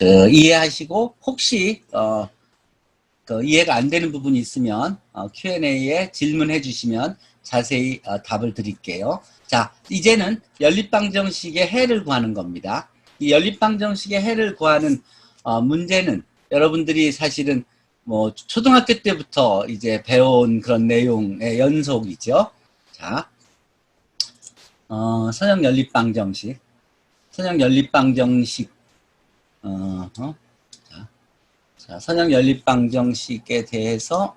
이해하시고 혹시 이해가 안 되는 부분이 있으면 Q&A에 질문해 주시면 자세히 답을 드릴게요. 자, 이제는 연립방정식의 해를 구하는 겁니다. 이 연립방정식의 해를 구하는 문제는 여러분들이 사실은 뭐 초등학교 때부터 이제 배워온 그런 내용의 연속이죠. 자, 선형연립방정식, 선형연립방정식, 자, 선형연립방정식에 대해서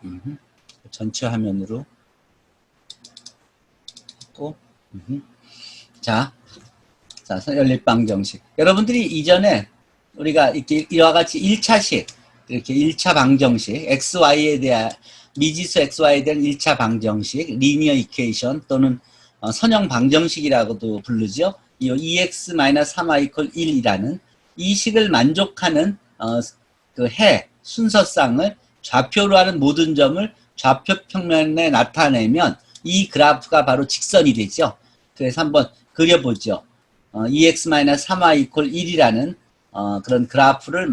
전체 화면으로 했고, 자, 선형연립방정식. 여러분들이 이전에 우리가 이렇게 이와 같이 1차식, 이렇게 1차 방정식, XY에 대한 미지수 XY에 대한 1차 방정식, 리니어 이퀘이션 또는 선형 방정식이라고도 부르죠. 이 2x-3y = 1이라는 이 식을 만족하는 그 해 순서쌍을 좌표로 하는 모든 점을 좌표 평면에 나타내면 이 그래프가 바로 직선이 되죠. 그래서 한번 그려보죠. 2x-3y = 1이라는 그런 그래프를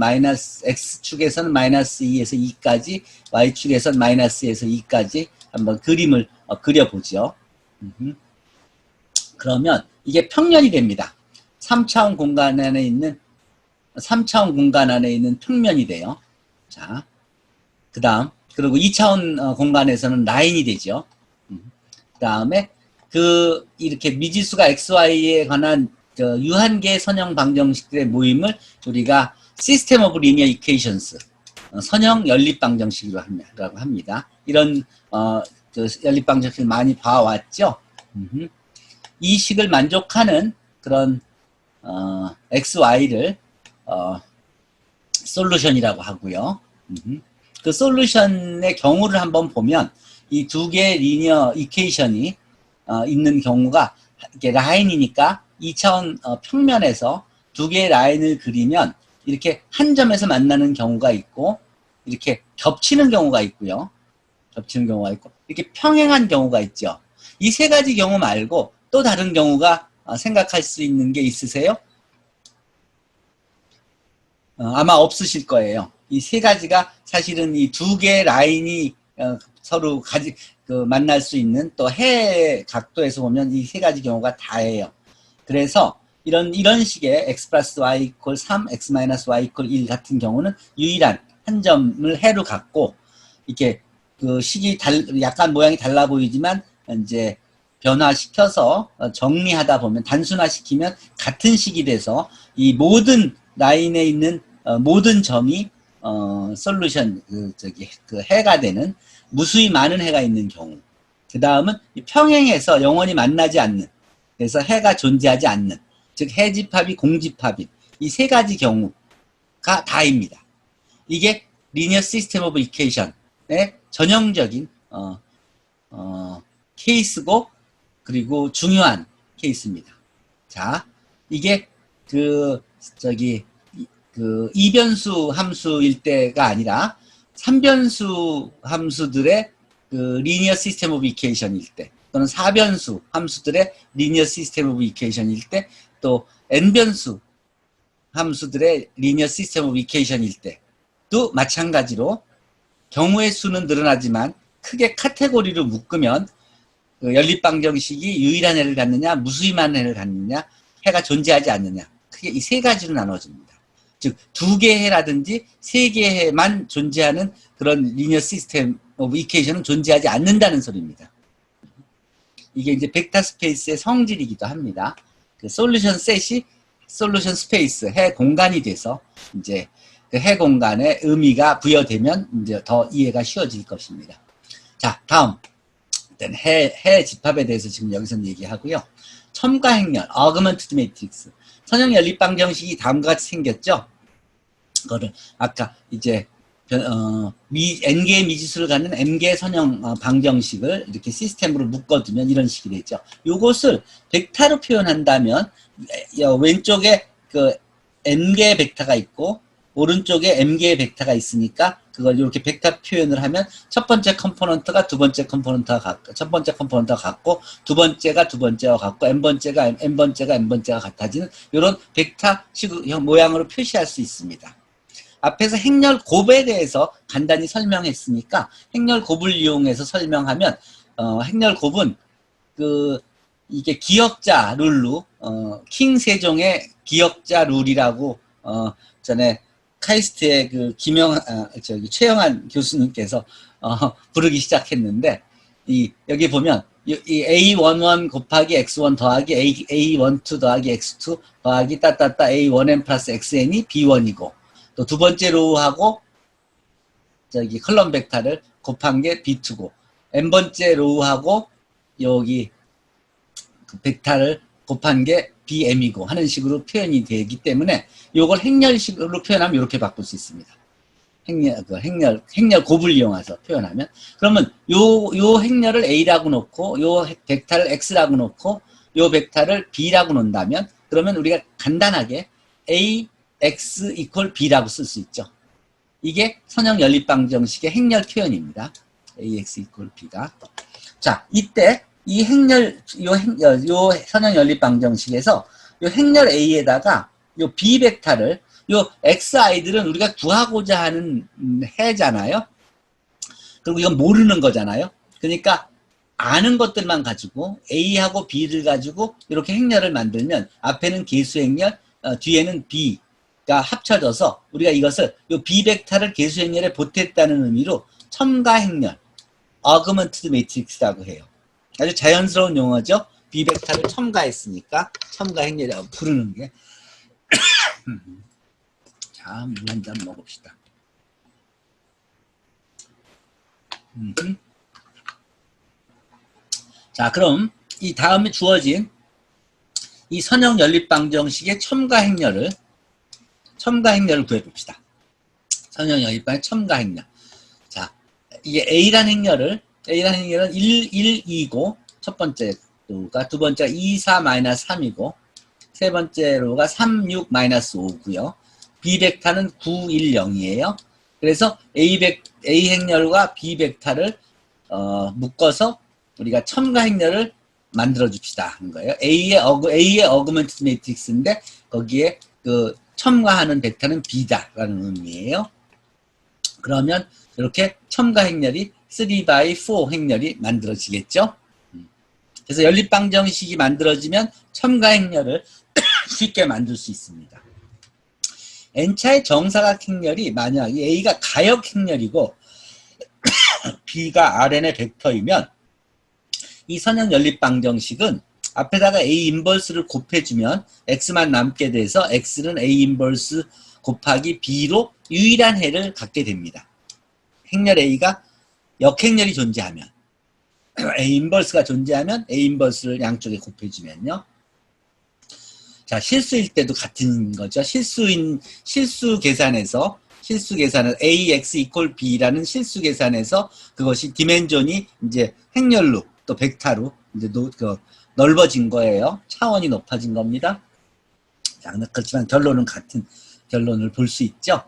x축에서는 -2에서 2까지, y축에서는 -에서 2까지 한번 그림을 그려보죠. 그러면 이게 평면이 됩니다. 3차원 공간 안에 있는 3차원 공간 안에 있는 평면이 돼요. 자, 그 다음, 그리고 2차원 공간에서는 라인이 되죠. 그 다음에 이렇게 미지수가 XY에 관한 유한계 선형 방정식들의 모임을 우리가 System of Linear Equations, 선형 연립 방정식이라고 합니다. 이런 연립 방정식을 많이 봐왔죠. 이 식을 만족하는 그런 XY를 솔루션이라고 하고요. 그 솔루션의 경우를 한번 보면 이 두 개의 리니어 이퀘이션이 있는 경우가 이게 라인이니까 2차원 평면에서 두 개의 라인을 그리면 이렇게 한 점에서 만나는 경우가 있고 이렇게 겹치는 경우가 있고요. 겹치는 경우가 있고 이렇게 평행한 경우가 있죠. 이 세 가지 경우 말고 또 다른 경우가 생각할 수 있는 게 있으세요? 아마 없으실 거예요. 이 세 가지가 사실은 이 두 개의 라인이 서로 만날 수 있는 또 해 각도에서 보면 이 세 가지 경우가 다예요. 그래서 이런 식의 x 플러스 y = 3, x 마이너스 y = 1 같은 경우는 유일한 한 점을 해로 갖고 이렇게 그 식이 약간 모양이 달라 보이지만 이제 변화시켜서 정리하다 보면 단순화시키면 같은 식이 돼서 이 모든 라인에 있는 모든 점이 솔루션 그 해가 되는 무수히 많은 해가 있는 경우. 그 다음은 평행해서 영원히 만나지 않는, 그래서 해가 존재하지 않는, 즉 해집합이 공집합인 이 세 가지 경우가 다입니다. 이게 리니어 시스템 오브 이퀘이션의 전형적인 케이스고 그리고 중요한 케이스입니다. 자, 이게 이변수 함수일 때가 아니라 3변수 함수들의 리니어 시스템 오브 이퀘이션일 때 또는 4변수 함수들의 리니어 시스템 오브 이퀘이션일 때 또 n변수 함수들의 리니어 시스템 오브 이퀘이션일 때도 마찬가지로 경우의 수는 늘어나지만 크게 카테고리로 묶으면 연립방정식이 유일한 해를 갖느냐 무수히 많은 해를 갖느냐 해가 존재하지 않느냐 크게 이 세 가지로 나눠집니다. 즉 두 개의 해라든지 세 개의 해만 존재하는 그런 리니어 시스템 오브 이퀘이션은 존재하지 않는다는 소리입니다. 이게 이제 벡터 스페이스의 성질이기도 합니다. 그 솔루션 셋이 솔루션 스페이스 해 공간이 돼서 이제 그 해 공간에 의미가 부여되면 이제 더 이해가 쉬워질 것입니다. 자, 다음 일단 해 집합에 대해서 지금 여기서 얘기하고요. 첨가행렬, augmented matrix. 선형 연립 방정식이 다음과 같이 생겼죠. 그거를 아까 이제 n개의 미지수를 갖는 n개의 선형 방정식을 이렇게 시스템으로 묶어두면 이런 식이 되죠. 요것을 벡터로 표현한다면 왼쪽에 그 n개의 벡터가 있고 오른쪽에 m개의 벡터가 있으니까 그걸 이렇게 벡터 표현을 하면 첫 번째 컴포넌트가 두 번째 컴포넌트와 같고 첫 번째 컴포넌트와 같고 두 번째가 두 번째와 같고 n번째가 n번째가 같아지는 이런 벡터식 모양으로 표시할 수 있습니다. 앞에서 행렬 곱에 대해서 간단히 설명했으니까 행렬 곱을 이용해서 설명하면 행렬 곱은 이게 기역자 룰로 킹 세종의 기역자 룰이라고 전에 카이스트의 최영한 교수님께서 부르기 시작했는데 여기 보면 이 A11 곱하기 X1 더하기 A12 더하기 X2 더하기 따따따 A1n 플러스 XN이 B1이고 또 두 번째 로우하고 컬럼 벡터를 곱한 게 B2고 n번째 로우하고 여기 벡터를 곱한 게 BM이고 하는 식으로 표현이 되기 때문에 이걸 행렬식으로 표현하면 이렇게 바꿀 수 있습니다. 행렬 곱을 이용해서 표현하면 그러면 요 행렬을 A라고 놓고 요 벡터를 X라고 놓고 요 벡터를 B라고 놓는다면 그러면 우리가 간단하게 AX 이퀄 B라고 쓸 수 있죠. 이게 선형 연립방정식의 행렬 표현입니다. AX 이퀄 B가. 자, 이때 이 요 선형 연립방정식에서 요 행렬 A에다가 요 B 벡터를 요 XI들은 우리가 구하고자 하는 해잖아요. 그리고 이건 모르는 거잖아요. 그러니까 아는 것들만 가지고 A하고 B를 가지고 이렇게 행렬을 만들면 앞에는 개수행렬, 뒤에는 B가 합쳐져서 우리가 이것을 요 B 벡터를 개수행렬에 보탰다는 의미로 첨가행렬, Augmented Matrix라고 해요. 아주 자연스러운 용어죠. B 벡터를 첨가했으니까 첨가행렬이라고 부르는 게. 자, 물 한 잔 먹읍시다. 자, 그럼 이 다음에 주어진 이 선형 연립방정식의 첨가행렬을 구해봅시다. 선형 연립방의 첨가행렬. 자, 이게 A라는 행렬은 1, 2고 첫 번째 로가 두 번째가 2, 4, 3이고 세 번째 로가 3, 6, 5고요. B 벡터는 9, 1, 0이에요. 그래서 A 행렬과 B 벡터를 묶어서 우리가 첨가 행렬을 만들어 줍시다 하는 거예요. A의 어그먼티드 매트릭스인데 거기에 그 첨가하는 벡터는 B다라는 의미예요. 그러면 이렇게 첨가 행렬이 3x4 행렬이 만들어지겠죠. 그래서 연립방정식이 만들어지면 첨가 행렬을 쉽게 만들 수 있습니다. N차의 정사각 행렬이 만약 A가 가역 행렬이고 B가 Rn의 벡터이면 이 선형 연립방정식은 앞에다가 A 인버스를 곱해주면 X만 남게 돼서 X는 A 인버스 곱하기 B로 유일한 해를 갖게 됩니다. 행렬 A가 역행렬이 존재하면 A 인버스가 존재하면 A 인버스를 양쪽에 곱해주면요. 자, 실수일 때도 같은 거죠. 실수 계산에서 AX 이퀄 B라는 실수 계산에서 그것이 디멘전이 이제 행렬로 또 벡터로 이제 넓어진 거예요. 차원이 높아진 겁니다. 자, 그렇지만 결론은 같은 결론을 볼 수 있죠.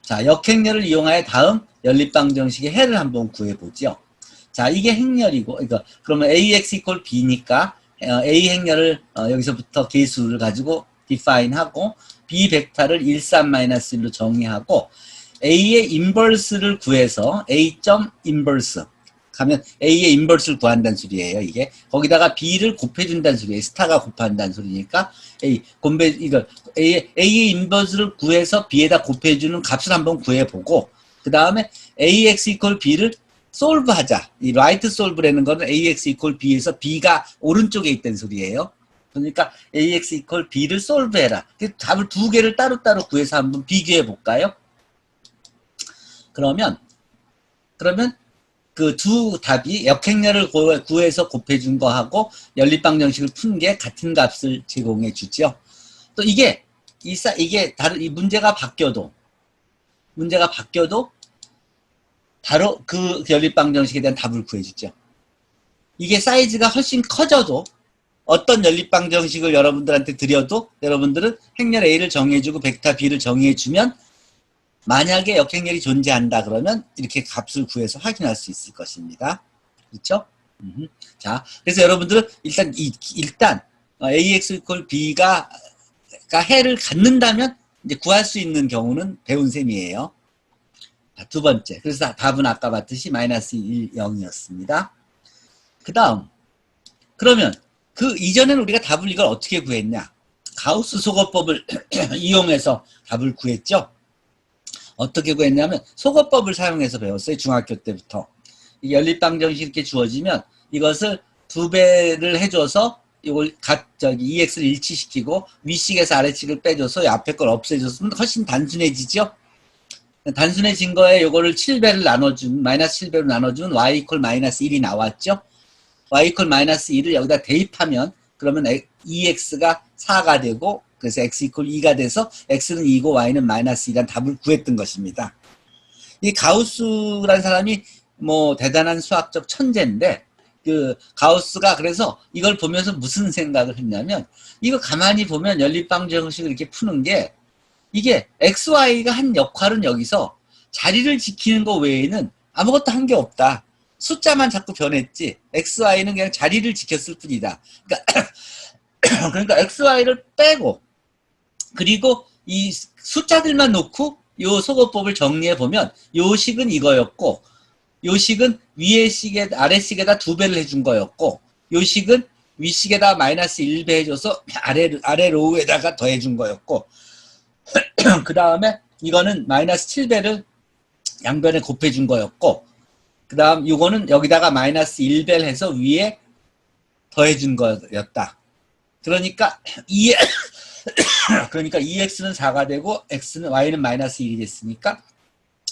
자, 역행렬을 이용하여 다음 연립방정식의 해를 한번 구해보죠. 자, 이게 행렬이고, 그러면 AX 이퀄 B니까 A 행렬을 여기서부터 개수를 가지고 define 하고 B 벡터를 1, 3-1로 정의하고 A의 인버스를 구해서 A.인버스 가면 A의 인버스를 구한다는 소리예요. 이게 거기다가 B를 곱해준다는 소리예요. 스타가 곱한다는 소리니까 A의 인버스를 구해서 B에다 곱해주는 값을 한번 구해보고 그 다음에 AX 이퀄 B를 솔브 하자. 이 라이트 솔브라는 거는 AX 이퀄 B에서 B가 오른쪽에 있다는 소리예요. 그러니까 AX 이퀄 B를 솔브해라. 답을 두 개를 따로따로 구해서 한번 비교해 볼까요? 그러면 그 두 답이 역행렬을 구해서 곱해준 거하고 연립방정식을 푼 게 같은 값을 제공해 주죠. 또 이게 이 문제가 바뀌어도 바로 그 연립방정식에 대한 답을 구해주죠. 이게 사이즈가 훨씬 커져도 어떤 연립방정식을 여러분들한테 드려도 여러분들은 행렬 A를 정해주고 벡터 B를 정해주면 만약에 역행렬이 존재한다 그러면 이렇게 값을 구해서 확인할 수 있을 것입니다. 그렇죠? 자, 그래서 여러분들은 일단 AX 이퀄 B가 해를 갖는다면 이제 구할 수 있는 경우는 배운 셈이에요. 자, 두 번째. 그래서 답은 아까 봤듯이 마이너스 1, 0이었습니다. 그 다음. 그러면 그 이전에는 우리가 답을 이걸 어떻게 구했냐? 가우스 소거법을 이용해서 답을 구했죠. 어떻게 구했냐면 소거법을 사용해서 배웠어요. 중학교 때부터. 연립방정식 이렇게 주어지면 이것을 2배를 해줘서 이걸 EX를 일치시키고 위식에서 아래식을 빼줘서 앞에 걸 없애줬으면 훨씬 단순해지죠. 단순해진 거에 이거를 7배를 나눠주면 마이너스 7배로 나눠주면 y 이퀄 마이너스 1이 나왔죠. y 이퀄 마이너스 1을 여기다 대입하면 그러면 EX가 4가 되고 그래서 x 이퀄 2가 돼서 x는 2고 y는 마이너스 2란 답을 구했던 것입니다. 이 가우스라는 사람이 뭐 대단한 수학적 천재인데 그 가우스가 그래서 이걸 보면서 무슨 생각을 했냐면 이거 가만히 보면 연립방정식을 이렇게 푸는 게 이게 XY가 한 역할은 여기서 자리를 지키는 거 외에는 아무것도 한 게 없다. 숫자만 자꾸 변했지 XY는 그냥 자리를 지켰을 뿐이다. 그러니까 XY를 빼고 그리고 이 숫자들만 놓고 요 소거법을 정리해 보면 요 식은 이거였고 요 식은 위에 식에 아래 식에다 2배를 해준 거였고 요 식은 위 식에다 마이너스 1배 해줘서 아래 로우에다가 더해준 거였고 그 다음에 이거는 마이너스 7배를 양변에 곱해준 거였고 그 다음 이거는 여기다가 마이너스 1배를 해서 위에 더해준 거였다. 그러니까 그러니까 EX는 4가 되고 y는 마이너스 1이 됐으니까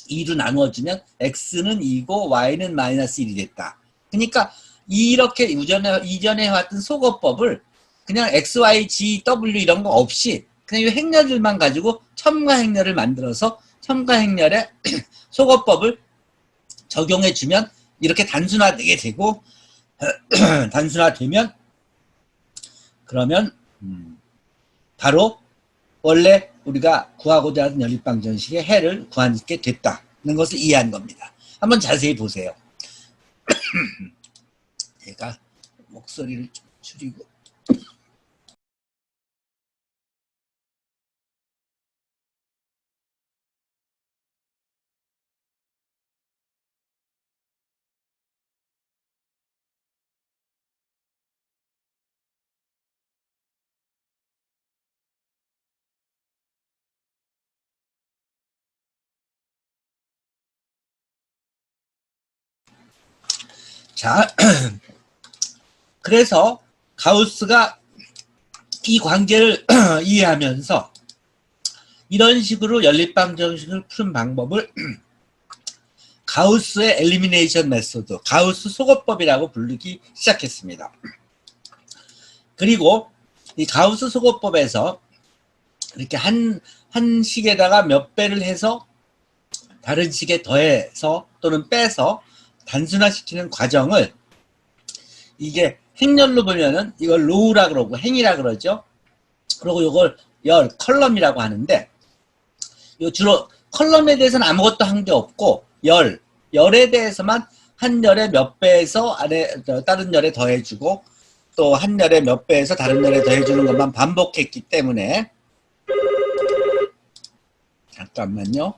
2로 나누어주면 x는 2고 y는 마이너스 1이 됐다. 그러니까 이렇게 이전에 해왔던 소거법을 그냥 x, y, g, w 이런 거 없이 그냥 이 행렬들만 가지고 첨가 행렬을 만들어서 첨가 행렬에 소거법을 적용해주면 이렇게 단순화되게 되고 단순화되면 그러면 바로 원래 우리가 구하고자 하던 연립방정식의 해를 구하게 됐다는 것을 이해한 겁니다. 한번 자세히 보세요. 제가 목소리를 좀 줄이고 자, 그래서 가우스가 이 관계를 이해하면서 이런 식으로 연립방정식을 푸는 방법을 가우스의 엘리미네이션 메소드, 가우스 소거법이라고 부르기 시작했습니다. 그리고 이 가우스 소거법에서 이렇게 한 식에다가 몇 배를 해서 다른 식에 더해서 또는 빼서 단순화시키는 과정을 이게 행렬로 보면은 이걸 로우라 그러고 행이라 그러죠. 그리고 이걸 컬럼이라고 하는데 요 주로 컬럼에 대해서는 아무것도 한 게 없고 열에 대해서만 한 열에 몇 배에서 다른 열에 더해주고 또 한 열에 몇 배에서 다른 열에 더해주는 것만 반복했기 때문에 잠깐만요.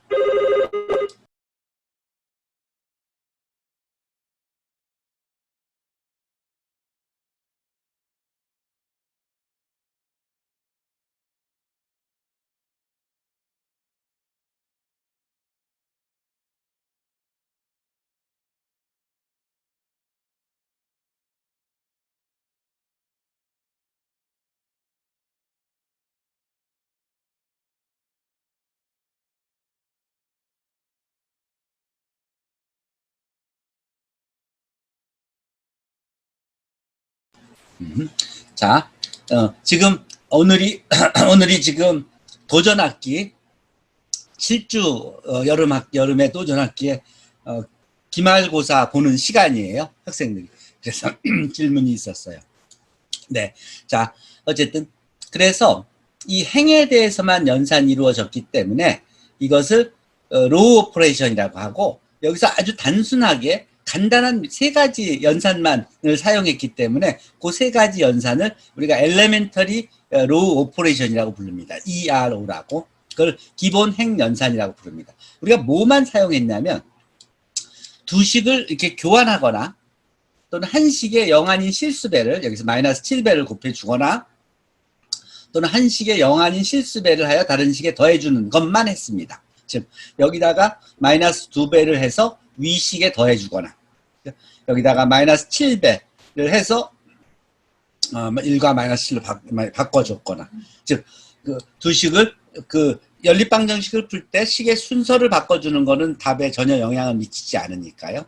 자, 지금 오늘이 지금 도전학기 7주 여름의 도전학기에 기말고사 보는 시간이에요. 학생들이. 그래서 질문이 있었어요. 네. 자, 어쨌든 그래서 이 행에 대해서만 연산이 이루어졌기 때문에 이것을 로우 오퍼레이션이라고 하고 여기서 아주 단순하게 간단한 3가지 연산만을 사용했기 때문에 그 3가지 연산을 우리가 엘레멘터리 로우 오퍼레이션이라고 부릅니다. ERO라고. 그걸 기본 핵연산이라고 부릅니다. 우리가 뭐만 사용했냐면 두 식을 이렇게 교환하거나 또는 한 식의 영한인 실수배를 여기서 마이너스 7배를 곱해주거나 또는 한 식의 영한인 실수배를 하여 다른 식에 더해주는 것만 했습니다. 즉 여기다가 마이너스 2배를 해서 위식에 더해주거나 여기다가 마이너스 7배를 해서 1과 마이너스 7로 바꿔줬거나 즉 그 두 식을 그 연립방정식을 풀 때 식의 순서를 바꿔주는 거는 답에 전혀 영향을 미치지 않으니까요.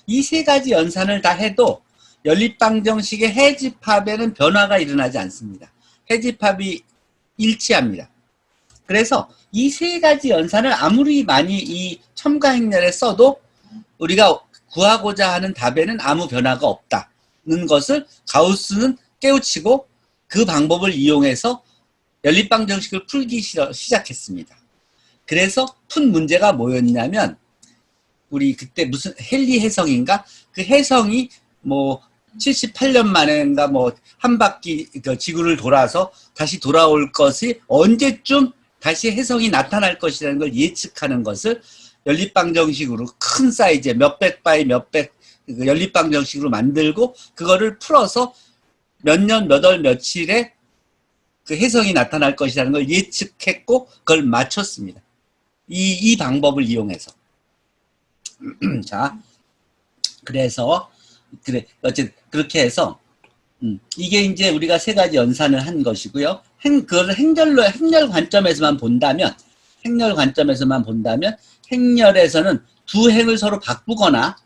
이 세 가지 연산을 다 해도 연립방정식의 해집합에는 변화가 일어나지 않습니다. 해집합이 일치합니다. 그래서 이 세 가지 연산을 아무리 많이 이 첨가행렬에 써도 우리가 구하고자 하는 답에는 아무 변화가 없다는 것을 가우스는 깨우치고 그 방법을 이용해서 연립방정식을 풀기 시작했습니다. 그래서 푼 문제가 뭐였냐면 우리 그때 무슨 헨리 해성인가? 그 해성이 뭐 78년 만에인가 뭐 한 바퀴 지구를 돌아서 다시 돌아올 것이 언제쯤 다시 해성이 나타날 것이라는 걸 예측하는 것을 연립방정식으로 큰 사이즈의 몇백 바이 몇백 연립방정식으로 만들고 그거를 풀어서 몇 년, 몇 월, 며칠에 그 해성이 나타날 것이라는 걸 예측했고 그걸 맞췄습니다. 이 방법을 이용해서. 자, 그래서 어쨌든 그렇게 해서 이게 이제 우리가 세 가지 연산을 한 것이고요. 그걸 행렬 관점에서만 본다면 행렬에서는 두 행을 서로 바꾸거나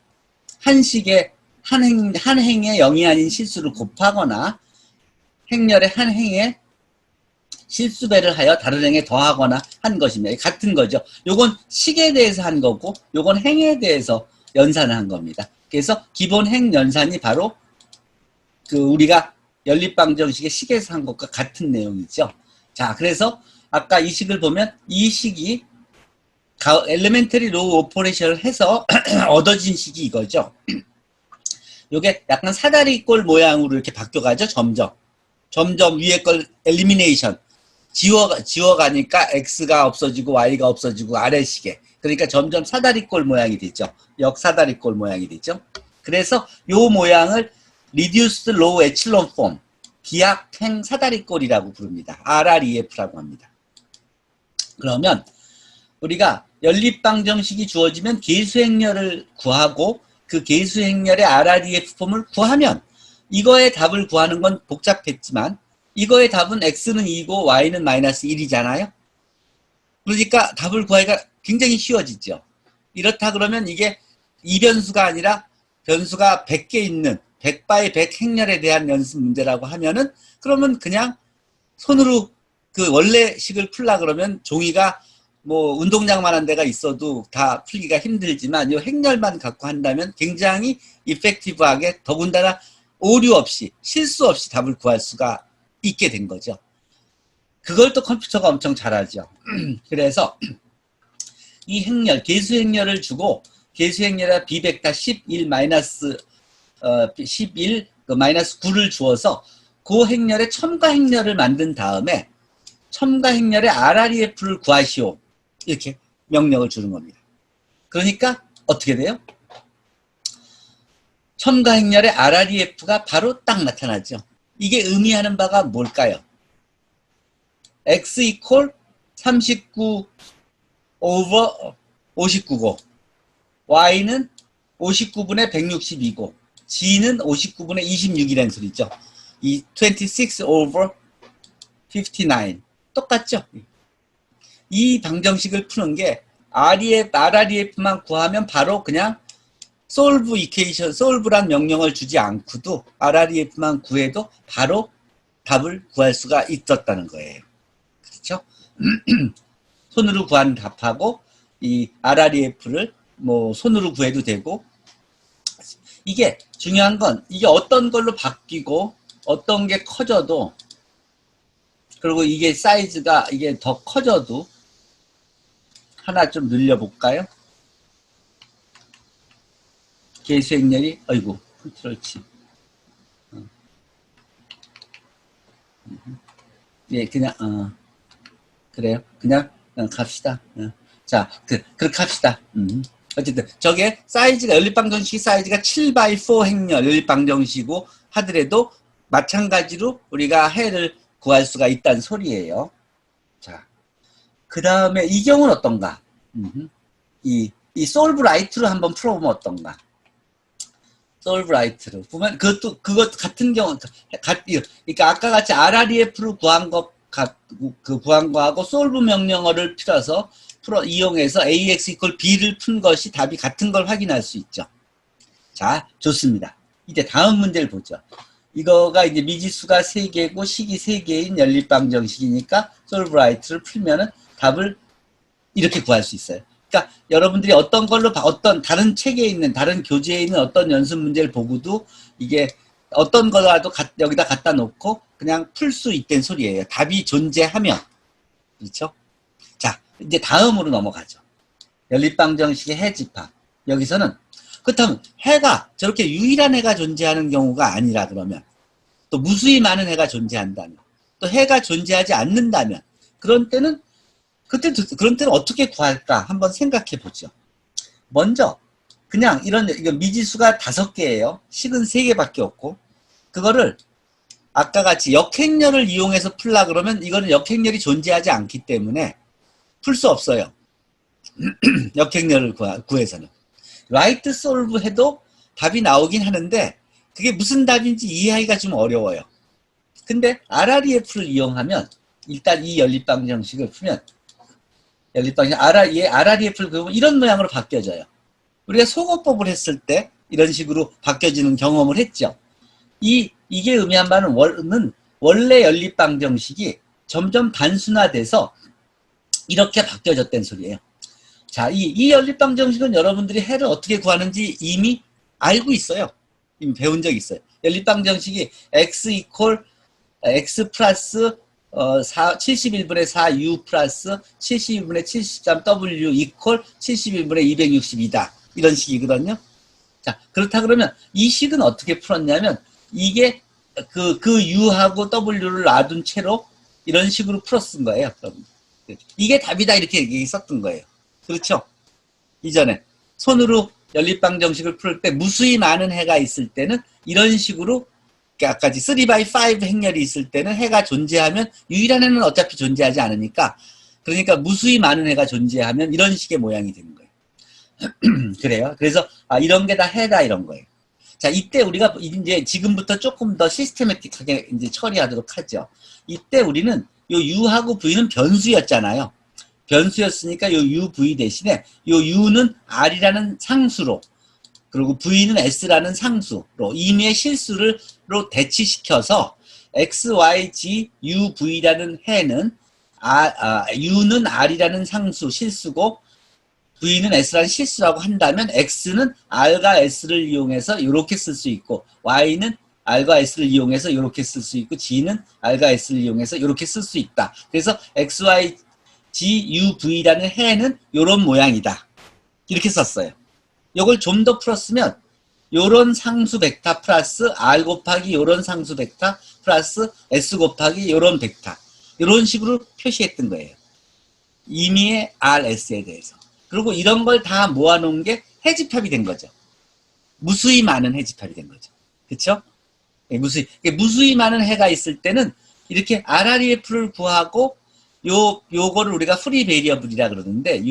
한 식의 한 행에 0이 아닌 실수를 곱하거나 행렬의 한 행에 실수배를 하여 다른 행에 더하거나 한 것입니다. 같은 거죠. 요건 식에 대해서 한 거고 요건 행에 대해서 연산을 한 겁니다. 그래서 기본 행 연산이 바로 그 우리가 연립방정식의 식에서 한 것과 같은 내용이죠. 자, 그래서 아까 이 식을 보면 이 식이 엘리멘터리 로우 오퍼레이션을 해서 얻어진 식이 이거죠. 요게 약간 사다리꼴 모양으로 이렇게 바뀌어가죠. 점점 위에 걸 엘리미네이션 지워가니까 X가 없어지고 Y가 없어지고 아래식에 그러니까 점점 사다리꼴 모양이 되죠. 역사다리꼴 모양이 되죠. 그래서 요 모양을 Reduced Low Echelon Form 기하행 사다리꼴이라고 부릅니다. RREF라고 합니다. 그러면 우리가 연립방정식이 주어지면 계수행렬을 구하고 그 계수행렬의 RREF 폼을 구하면 이거의 답을 구하는 건 복잡했지만 이거의 답은 X는 2고 Y는 마이너스 1이잖아요. 그러니까 답을 구하기가 굉장히 쉬워지죠. 이렇다 그러면 이게 이변수가 아니라 변수가 100개 있는 100바의 100 행렬에 대한 연습 문제라고 하면은 그러면 그냥 손으로 그 원래 식을 풀라 그러면 종이가 뭐 운동장만한 데가 있어도 다 풀기가 힘들지만 이 행렬만 갖고 한다면 굉장히 이펙티브하게 더군다나 오류 없이 실수 없이 답을 구할 수가 있게 된 거죠. 그걸 또 컴퓨터가 엄청 잘하죠. 그래서 이 행렬, 계수 행렬을 주고 계수 행렬에 비벡터 11 마이너스 11 마이너스 9를 주어서 그 행렬에 첨가 행렬을 만든 다음에 첨가 행렬의 RREF를 구하시오. 이렇게 명령을 주는 겁니다. 그러니까 어떻게 돼요? 첨가 행렬의 RREF가 바로 딱 나타나죠. 이게 의미하는 바가 뭘까요? X 이퀄 39 over 59고 Y는 59분의 162고 G는 59분의 26이라는 소리죠. 이 26 over 59 똑같죠? 이 방정식을 푸는 게 RREF만 구하면 바로 그냥 solve equation, solve란 명령을 주지 않고도 RREF만 구해도 바로 답을 구할 수가 있었다는 거예요. 그렇죠? 손으로 구한 답하고 이 RREF를 뭐 손으로 구해도 되고 이게 중요한 건 이게 어떤 걸로 바뀌고 어떤 게 커져도 그리고 이게 사이즈가 이게 더 커져도 하나 좀 늘려볼까요? 계수행렬이 아이고 컨트롤 치 예, 그냥 그래요. 그냥 갑시다. 자, 그렇게 합시다. 어쨌든 저게 사이즈가 연립방정식 사이즈가 7x4 행렬 연립방정식이고 하더라도 마찬가지로 우리가 해를 구할 수가 있다는 소리예요. 자, 그 다음에 이 경우는 어떤가? 이 솔브 라이트로 한번 풀어보면 어떤가? 솔브 라이트로 보면 그것 같은 경우 그러니까 아까 같이 RREF를 구한 구한 거하고 솔브 명령어를 이용해서 AX 이퀄 B를 푼 것이 답이 같은 걸 확인할 수 있죠. 자, 좋습니다. 이제 다음 문제를 보죠. 이거가 이제 미지수가 3개고 식이 3개인 연립방정식이니까 솔브 라이트를 풀면은 답을 이렇게 구할 수 있어요. 그러니까 여러분들이 어떤 다른 책에 있는, 다른 교재에 있는 어떤 연습 문제를 보고도 이게 어떤 거라도 여기다 갖다 놓고 그냥 풀 수 있다는 소리예요. 답이 존재하면. 그렇죠? 자, 이제 다음으로 넘어가죠. 연립방정식의 해집합. 여기서는 그렇다면 해가 저렇게 유일한 해가 존재하는 경우가 아니라 그러면 또 무수히 많은 해가 존재한다면 또 해가 존재하지 않는다면 그런 때는 어떻게 구할까 한번 생각해 보죠. 먼저 그냥 이거 미지수가 5개예요. 식은 3개밖에 없고 그거를 아까 같이 역행렬을 이용해서 풀라 그러면 이거는 역행렬이 존재하지 않기 때문에 풀 수 없어요. 역행렬을 구해서는. 라이트 솔브 해도 답이 나오긴 하는데 그게 무슨 답인지 이해하기가 좀 어려워요. 근데 RREF를 이용하면 일단 이 연립방정식을 풀면 RREF를 그으면 이런 모양으로 바뀌어져요. 우리가 소거법을 했을 때 이런 식으로 바뀌어지는 경험을 했죠. 이게 의미한 바는 원래 연립방정식이 점점 단순화돼서 이렇게 바뀌어졌다는 소리예요. 자, 이 연립방정식은 여러분들이 해를 어떻게 구하는지 이미 알고 있어요. 이미 배운 적이 있어요. 연립방정식이 x 플러스 71분의 4u 플러스 72분의 73w 이퀄 71분의 262다. 이런 식이거든요. 자, 그렇다 그러면 이 식은 어떻게 풀었냐면 이게 그 u하고 w를 놔둔 채로 이런 식으로 풀었은 거예요. 이게 답이다 이렇게 썼던 거예요. 그렇죠? 이전에 손으로 연립방정식을 풀 때 무수히 많은 해가 있을 때는 이런 식으로 아까 3x5 행렬이 있을 때는 해가 존재하면 유일한 해는 어차피 존재하지 않으니까 그러니까 무수히 많은 해가 존재하면 이런 식의 모양이 되는 거예요. 그래요. 그래서 이런 게 다 해다 이런 거예요. 자, 이때 우리가 이제 지금부터 조금 더 시스테매틱하게 이제 처리하도록 하죠. 이때 우리는 요 u하고 v는 변수였잖아요. 변수였으니까 요 u, v 대신에 요 u는 r이라는 상수로 그리고 v는 s라는 상수로 임의의 실수로 대치시켜서 x, y, g, u, v라는 해는 u는 r이라는 상수 실수고 v는 s라는 실수라고 한다면 x는 r과 s를 이용해서 이렇게 쓸 수 있고 y는 r과 s를 이용해서 이렇게 쓸 수 있고 g는 r과 s를 이용해서 이렇게 쓸 수 있다. 그래서 x, y, g, u, v라는 해는 이런 모양이다. 이렇게 썼어요. 이걸 좀 더 풀었으면 요런 상수 벡터 플러스 r 곱하기 요런 상수 벡터 플러스 s 곱하기 요런 벡터 이런 식으로 표시했던 거예요. 임의의 RS에 대해서. 그리고 이런 걸 다 모아놓은 게 해집합이 된 거죠. 무수히 많은 해집합이 된 거죠. 그쵸? 무수히 많은 해가 있을 때는 이렇게 RREF를 구하고 요거를 우리가 프리 베리어블이라 그러는데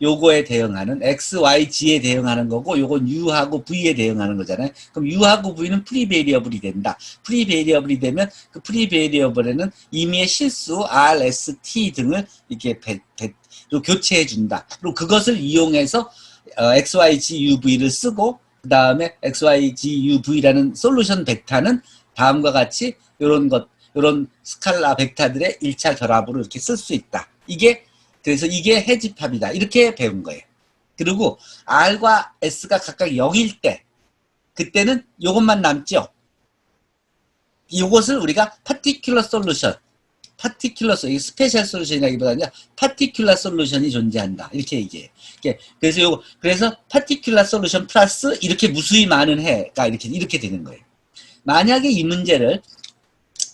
요거에 대응하는 x, y, g에 대응하는 거고 요건 u하고 v에 대응하는 거잖아요. 그럼 u하고 v는 프리 베리어블이 된다. 프리 베리어블이 되면 그 프리 베리어블에는 임의의 실수 r, s, t 등을 이렇게 교체해 준다. 그리고 그것을 이용해서 x, y, g, u, v를 쓰고 그 다음에 x, y, g, u, v라는 솔루션 벡터는 다음과 같이 요런 스칼라 벡터들의 1차 결합으로 이렇게 쓸 수 있다. 그래서 이게 해집합이다. 이렇게 배운 거예요. 그리고 R과 S가 각각 0일 때, 그때는 요것만 남죠. 이것을 우리가 particular solution, 스페셜 솔루션이라기보다는 particular solution이 존재한다. 이렇게 얘기해요. 그래서 particular solution 플러스 이렇게 무수히 많은 해가 이렇게 되는 거예요. 만약에 이 문제를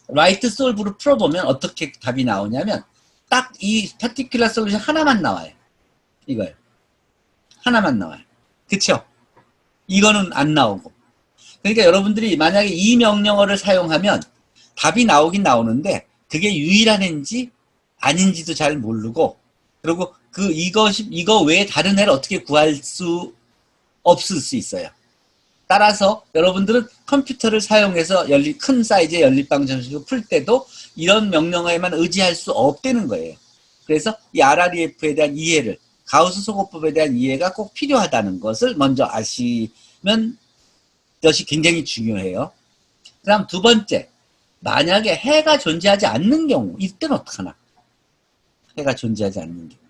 라이트 솔브로 풀어보면 어떻게 답이 나오냐면 딱 이 파티큘러 솔루션 하나만 나와요. 이거요. 하나만 나와요. 그쵸? 이거는 안 나오고. 그러니까 여러분들이 만약에 이 명령어를 사용하면 답이 나오긴 나오는데 그게 유일한 애인지 아닌지도 잘 모르고, 그리고 이거 외에 다른 애를 어떻게 구할 수 없을 수 있어요. 따라서 여러분들은 컴퓨터를 사용해서 큰 사이즈의 연립방정식을 풀 때도 이런 명령어에만 의지할 수 없다는 거예요. 그래서 이 RREF에 대한 이해를, 가우스 소거법에 대한 이해가 꼭 필요하다는 것을 먼저 아시면 것이 굉장히 중요해요. 그 다음 두 번째, 만약에 해가 존재하지 않는 경우, 이때는 어떡하나? 해가 존재하지 않는 경우.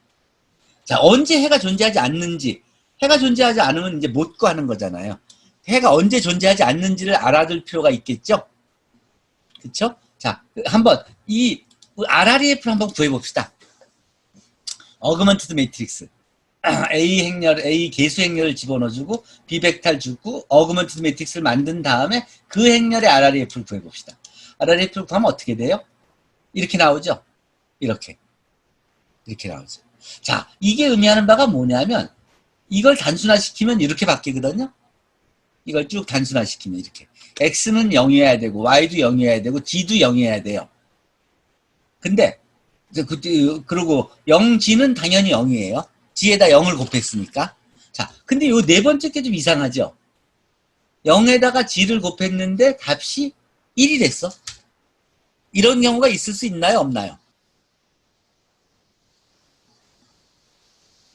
자, 언제 해가 존재하지 않는지, 해가 존재하지 않으면 이제 못 구하는 거잖아요. 해가 언제 존재하지 않는지를 알아둘 필요가 있겠죠? 그쵸? 자, 한번 이 RREF를 한번 구해봅시다. 어그먼티드 매트릭스. A 개수 행렬을 집어넣어주고 B 벡터를 주고 어그먼티드 매트릭스를 만든 다음에 그 행렬의 RREF를 구해봅시다. RREF를 구하면 어떻게 돼요? 이렇게 나오죠? 이렇게 나오죠. 자, 이게 의미하는 바가 뭐냐면 이걸 단순화시키면 이렇게 바뀌거든요. 이걸 쭉 단순화시키면 이렇게 X는 0이어야 되고 Y도 0이어야 되고 G도 0이어야 돼요. 근데 그리고 0G는 당연히 0이에요. G에다 0을 곱했으니까. 자, 근데 요 네 번째 게 좀 이상하죠? 0에다가 G를 곱했는데 값이 1이 됐어. 이런 경우가 있을 수 있나요? 없나요?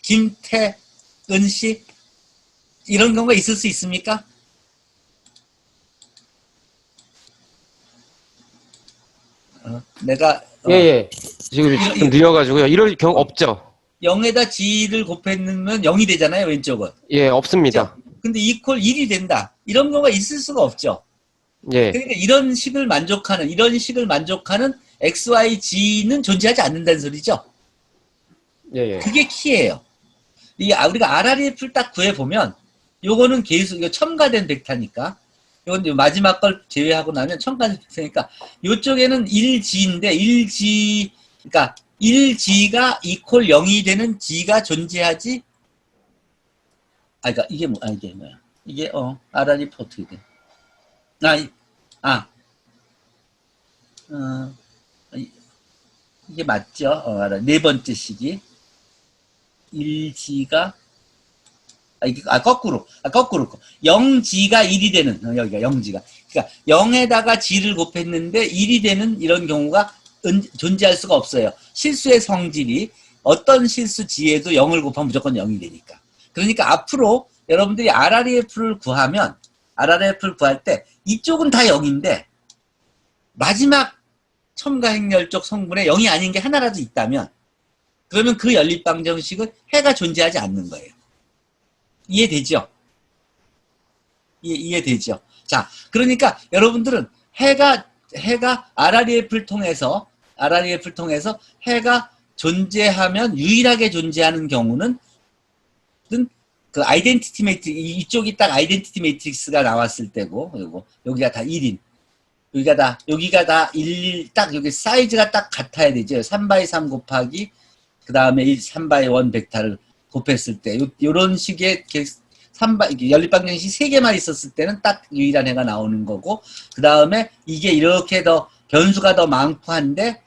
김태은 씨? 이런 경우가 있을 수 있습니까? 내가 예. 지금 느려가지고요. 이럴 경우 없죠. 0에다 G를 곱했으면 0이 되잖아요, 왼쪽은. 예, 없습니다. 그렇죠? 근데 이퀄 1이 된다. 이런 경우가 있을 수가 없죠. 예. 그러니까 이런 식을 만족하는 XYG는 존재하지 않는다는 소리죠. 예. 그게 키예요. 우리가 RREF를 딱 구해보면 요거는 이거 첨가된 벡터니까, 이건 마지막 걸 제외하고 나면 첨가된 벡터니까 요쪽에는 1G인데 1G, 그러니까 1G가 이퀄 0이 되는 G가 존재하지. 그러니까 이게 뭐야? 이게 RREF 어떻게 돼? 이게 맞죠? 네 번째 식이 1G가 거꾸로 0G가 1이 되는, 여기가 0G가, 그러니까 0에다가 G를 곱했는데 1이 되는 이런 경우가 존재할 수가 없어요. 실수의 성질이 어떤 실수 G에도 0을 곱하면 무조건 0이 되니까. 그러니까 앞으로 여러분들이 RREF를 구할 때 이쪽은 다 0인데 마지막 첨가 행렬 쪽 성분에 0이 아닌 게 하나라도 있다면 그러면 그 연립방정식은 해가 존재하지 않는 거예요. 이해되죠? 이해되죠? 자, 그러니까 여러분들은 해가 RREF를 통해서 해가 존재하면 유일하게 존재하는 경우는 그 아이덴티티 매트릭스, 이쪽이 딱 아이덴티티 매트릭스가 나왔을 때고, 그리고 여기가 다 1인, 여기가 다 1, 딱 여기 사이즈가 딱 같아야 되죠. 3x3 곱하기 그 다음에 3x1 벡터를 곱했을 때 요런 식의 연립방정식 3개만 있었을 때는 딱 유일한 해가 나오는 거고, 그 다음에 이게 이렇게 더 변수가 더 많고 한데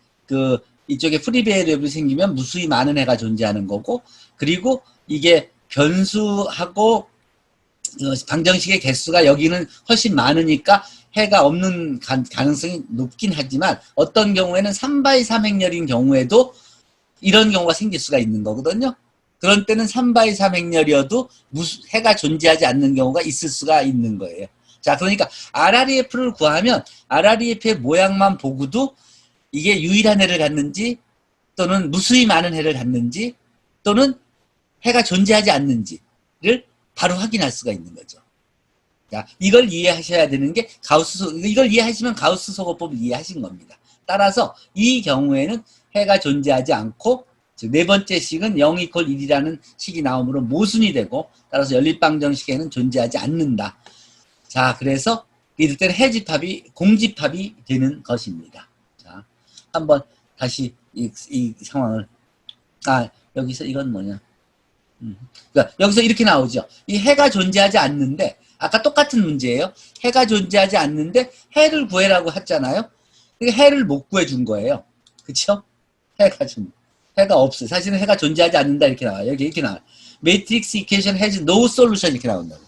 이쪽에 프리베리얼이 생기면 무수히 많은 해가 존재하는 거고, 그리고 이게 변수하고 방정식의 개수가 여기는 훨씬 많으니까 해가 없는 가능성이 높긴 하지만 어떤 경우에는 3x3 행렬인 경우에도 이런 경우가 생길 수가 있는 거거든요. 그런 때는 3x3 행렬이어도 해가 존재하지 않는 경우가 있을 수가 있는 거예요. 자, 그러니까 RREF를 구하면 RREF의 모양만 보고도 이게 유일한 해를 갖는지 또는 무수히 많은 해를 갖는지 또는 해가 존재하지 않는지를 바로 확인할 수가 있는 거죠. 자, 이걸 이해하셔야 되는 게 이걸 이해하시면 가우스 소거법을 이해하신 겁니다. 따라서 이 경우에는 해가 존재하지 않고 네 번째 식은 0 이퀄 1이라는 식이 나오므로 모순이 되고, 따라서 연립방정식에는 존재하지 않는다. 자, 그래서 이럴 때는 해집합이 공집합이 되는 것입니다. 자, 한번 다시 이 상황을. 여기서 이건 뭐냐. 그러니까 여기서 이렇게 나오죠. 이 해가 존재하지 않는데, 아까 똑같은 문제예요. 해가 존재하지 않는데 해를 구해라고 했잖아요. 해를 못 구해준 거예요. 그쵸? 해가 없어요. 사실은 해가 존재하지 않는다 이렇게 나와요. 여기 이렇게 나와요. 매트릭스 이퀘이션 has no solution 이렇게 나온다고.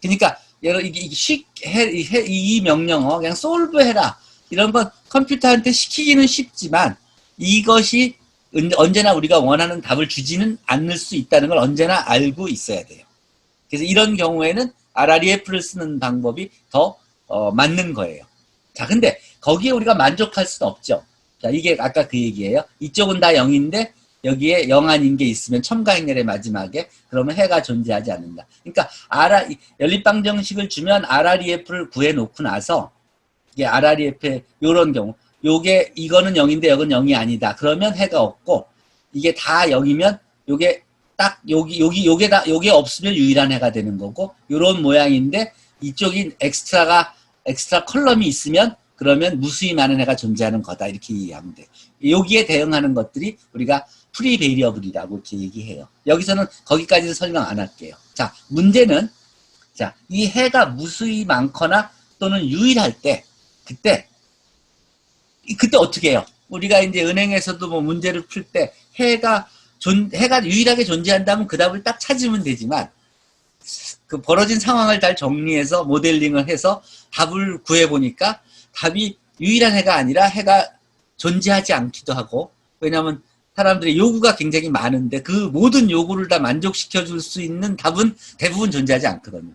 그러니까 이 명령어 그냥 solve 해라. 이런 건 컴퓨터한테 시키기는 쉽지만 이것이 언제나 우리가 원하는 답을 주지는 않을 수 있다는 걸 언제나 알고 있어야 돼요. 그래서 이런 경우에는 RREF를 쓰는 방법이 더 맞는 거예요. 자, 근데 거기에 우리가 만족할 수는 없죠. 자, 이게 아까 그 얘기예요. 이쪽은 다 0인데 여기에 0 아닌 게 있으면 첨가행렬의 마지막에 그러면 해가 존재하지 않는다. 그러니까 연립방정식을 주면 RREF를 구해놓고 나서 이게 RREF의 요런 경우 이거는 0인데 여건 0이 아니다. 그러면 해가 없고 이게 다 0이면 요게 딱 요게 없으면 유일한 해가 되는 거고 요런 모양인데 이쪽인 엑스트라 컬럼이 있으면 그러면 무수히 많은 해가 존재하는 거다. 이렇게 이해하면 돼요. 여기에 대응하는 것들이 우리가 프리 베리어블이라고 이렇게 얘기해요. 여기서는 거기까지는 설명 안 할게요. 자, 문제는 자, 이 해가 무수히 많거나 또는 유일할 때 그때 어떻게 해요? 우리가 이제 은행에서도 뭐 문제를 풀 때 해가 유일하게 존재한다면 그 답을 딱 찾으면 되지만 그 벌어진 상황을 잘 정리해서 모델링을 해서 답을 구해보니까 답이 유일한 해가 아니라 해가 존재하지 않기도 하고 왜냐하면 사람들의 요구가 굉장히 많은데 그 모든 요구를 다 만족시켜 줄 수 있는 답은 대부분 존재하지 않거든요.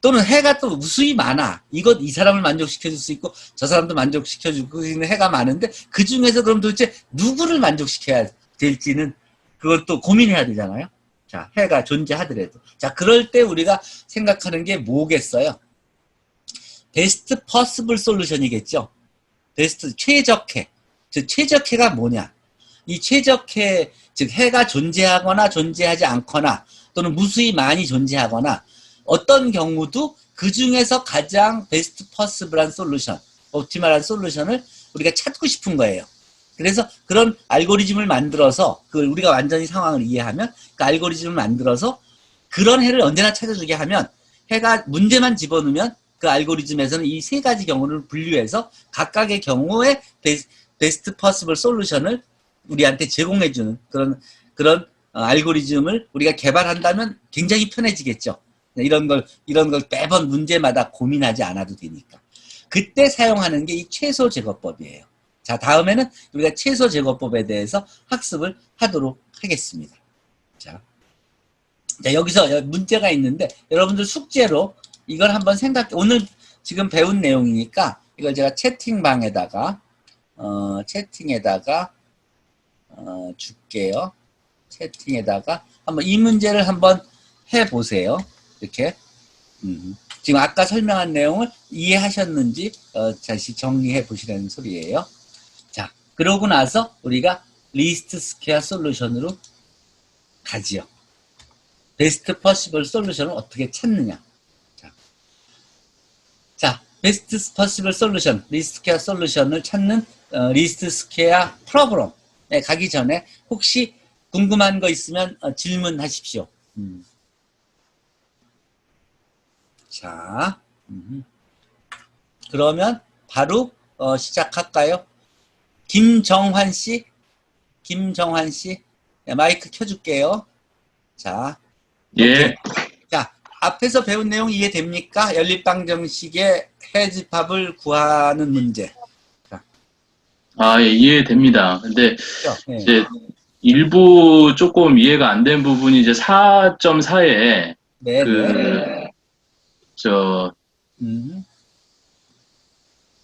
또는 해가 또 무수히 많아. 이 사람을 만족시켜 줄 수 있고 저 사람도 만족시켜 줄 수 있는 해가 많은데 그 중에서 그럼 도대체 누구를 만족시켜야 될지는 그걸 또 고민해야 되잖아요. 자, 해가 존재하더라도. 자, 그럴 때 우리가 생각하는 게 뭐겠어요? 베스트 퍼시블 솔루션이겠죠. 최적해. 즉 최적해가 뭐냐? 이 최적해, 즉 해가 존재하거나 존재하지 않거나 또는 무수히 많이 존재하거나 어떤 경우도 그 중에서 가장 베스트 퍼시블한 솔루션, 옵티멀한 솔루션을 우리가 찾고 싶은 거예요. 그래서 그런 알고리즘을 만들어서 우리가 완전히 상황을 이해하면 그 알고리즘을 만들어서 그런 해를 언제나 찾아주게 하면 해가 문제만 집어넣으면 그 알고리즘에서는 이 세 가지 경우를 분류해서 각각의 경우에 베스트 퍼시블 솔루션을 우리한테 제공해주는 그런 알고리즘을 우리가 개발한다면 굉장히 편해지겠죠. 이런 걸 매번 문제마다 고민하지 않아도 되니까. 그때 사용하는 게 이 최소 제거법이에요. 자, 다음에는 우리가 최소 제거법에 대해서 학습을 하도록 하겠습니다. 자, 여기서 문제가 있는데 여러분들 숙제로 이걸 한번 오늘 지금 배운 내용이니까 이걸 제가 채팅방에다가 줄게요. 채팅에다가 한번 이 문제를 한번 해보세요. 이렇게 지금 아까 설명한 내용을 이해하셨는지 다시 정리해 보시라는 소리예요. 자, 그러고 나서 우리가 리스트 스퀘어 솔루션으로 가지요. 베스트 퍼시블 솔루션을 어떻게 찾느냐. 자, 베스트 퍼시블 솔루션, 리스트 스퀘어 솔루션을 찾는 리스트 스퀘어 프로그램에 가기 전에 혹시 궁금한 거 있으면 질문하십시오. 자, 그러면 바로 시작할까요? 김정환 씨, 마이크 켜줄게요. 자, 예. 자, 앞에서 배운 내용 이해됩니까? 연립방정식의 해집합을 구하는 문제. 자. 예, 이해됩니다. 근데 네. 이제 일부 조금 이해가 안 된 부분이 이제 4.4에 네.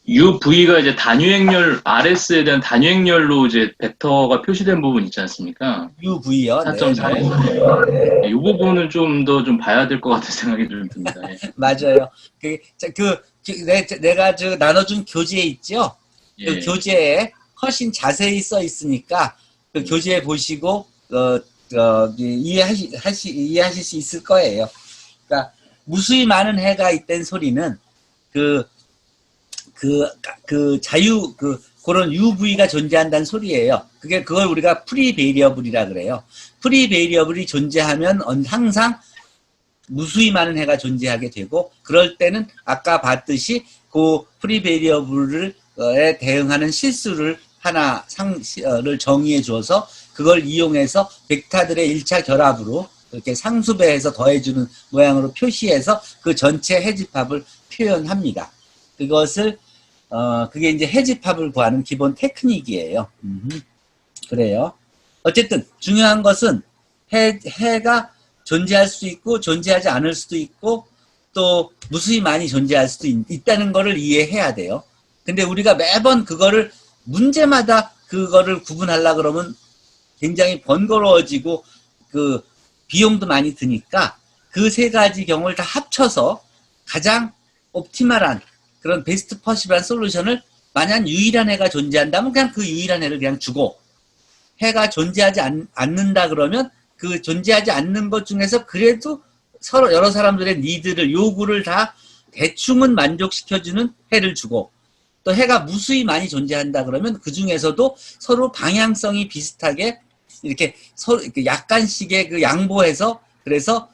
UV가 이제 단위행렬, RS에 대한 단위행렬로 이제 벡터가 표시된 부분 있지 않습니까? UV요. 4.4에. 이 부분은 좀 더 봐야 될 것 같은 생각이 좀 듭니다. 예. 맞아요. 내가 나눠준 교재 있죠? 예. 그 교재에 훨씬 자세히 써 있으니까 그 교재 보시고 이해하실 수 있을 거예요. 그러니까 무수히 많은 해가 있다는 소리는 그런 UV가 존재한다는 소리예요. 그걸 우리가 프리베리어블이라 그래요. 프리베리어블이 존재하면 항상 무수히 많은 해가 존재하게 되고, 그럴 때는 아까 봤듯이 그 프리베리어블에 대응하는 실수를 를 정의해 주어서 그걸 이용해서 벡터들의 1차 결합으로 이렇게 상수배해서 더해주는 모양으로 표시해서 그 전체 해집합을 표현합니다. 그게 이제 해집합을 구하는 기본 테크닉이에요. 그래요. 어쨌든 중요한 것은 해가 존재할 수도 있고 존재하지 않을 수도 있고 또 무수히 많이 존재할 수도 있다는 것을 이해해야 돼요. 근데 우리가 매번 그거를 문제마다 그거를 구분하려고 그러면 굉장히 번거로워지고 그 비용도 많이 드니까 그 세 가지 경우를 다 합쳐서 가장 옵티멀한 그런 베스트 퍼시블한 솔루션을, 만약 유일한 해가 존재한다면 그냥 그 유일한 해를 그냥 주고, 해가 존재하지 않는다 그러면 그 존재하지 않는 것 중에서 그래도 서로 여러 사람들의 니드를, 요구를 다 대충은 만족시켜주는 해를 주고, 또 해가 무수히 많이 존재한다 그러면 그 중에서도 서로 방향성이 비슷하게 이렇게 서로 약간씩의 그 양보해서, 그래서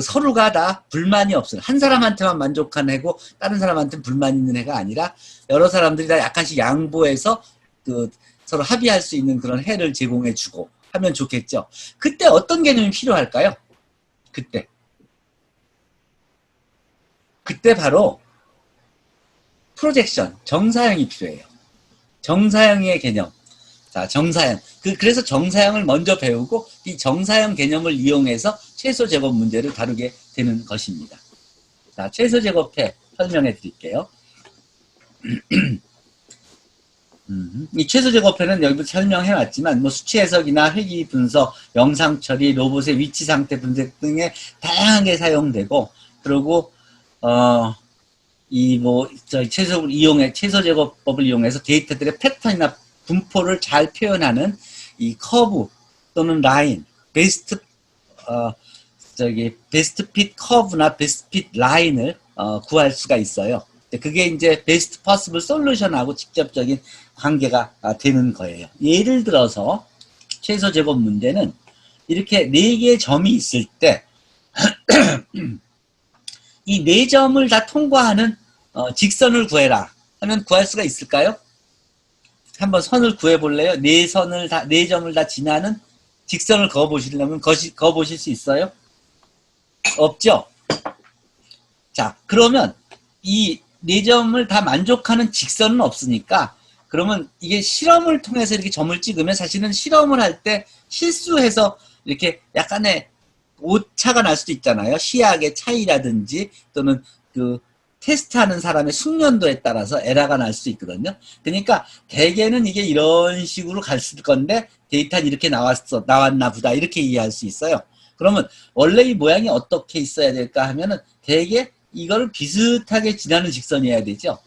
서로가 다 불만이 없어요. 한 사람한테만 만족한 해고 다른 사람한테는 불만 있는 해가 아니라 여러 사람들이 다 약간씩 양보해서 서로 합의할 수 있는 그런 해를 제공해 주고 하면 좋겠죠. 그때 어떤 개념이 필요할까요? 그때 바로 프로젝션, 정사형이 필요해요. 정사형의 개념. 자, 정사형. 그래서 정사형을 먼저 배우고 이 정사형 개념을 이용해서 최소 제곱 문제를 다루게 되는 것입니다. 자, 최소 제곱해 설명해 드릴게요. 이 최소 제곱해는 여기부터 설명해 왔지만 뭐 수치 해석이나 회귀 분석, 영상 처리, 로봇의 위치 상태 분석 등에 다양하게 사용되고, 그리고 최소 제곱법을 이용해서 데이터들의 패턴이나 분포를 잘 표현하는 이 커브 또는 라인, 베스트 핏 커브나 베스트 핏 라인을 구할 수가 있어요. 그게 이제 베스트 퍼시블 솔루션하고 직접적인 관계가 되는 거예요. 예를 들어서 최소 제곱 문제는 이렇게 4개의 점이 있을 때 이 4점을 다 통과하는 직선을 구해라 하면 구할 수가 있을까요? 한번 선을 구해 볼래요? 4점을 다 지나는 직선을 그어 보시려면 그어 보실 수 있어요? 없죠? 자, 그러면 이 4점을 다 만족하는 직선은 없으니까, 그러면 이게 실험을 통해서 이렇게 점을 찍으면 사실은 실험을 할 때 실수해서 이렇게 약간의 오차가 날 수도 있잖아요. 시약의 차이라든지 또는 테스트하는 사람의 숙련도에 따라서 에러가 날 수 있거든요. 그러니까 대개는 이게 이런 식으로 갔을 건데 데이터는 이렇게 나왔나 보다, 이렇게 이해할 수 있어요. 그러면 원래 이 모양이 어떻게 있어야 될까 하면은 대개 이거를 비슷하게 지나는 직선이어야 되죠.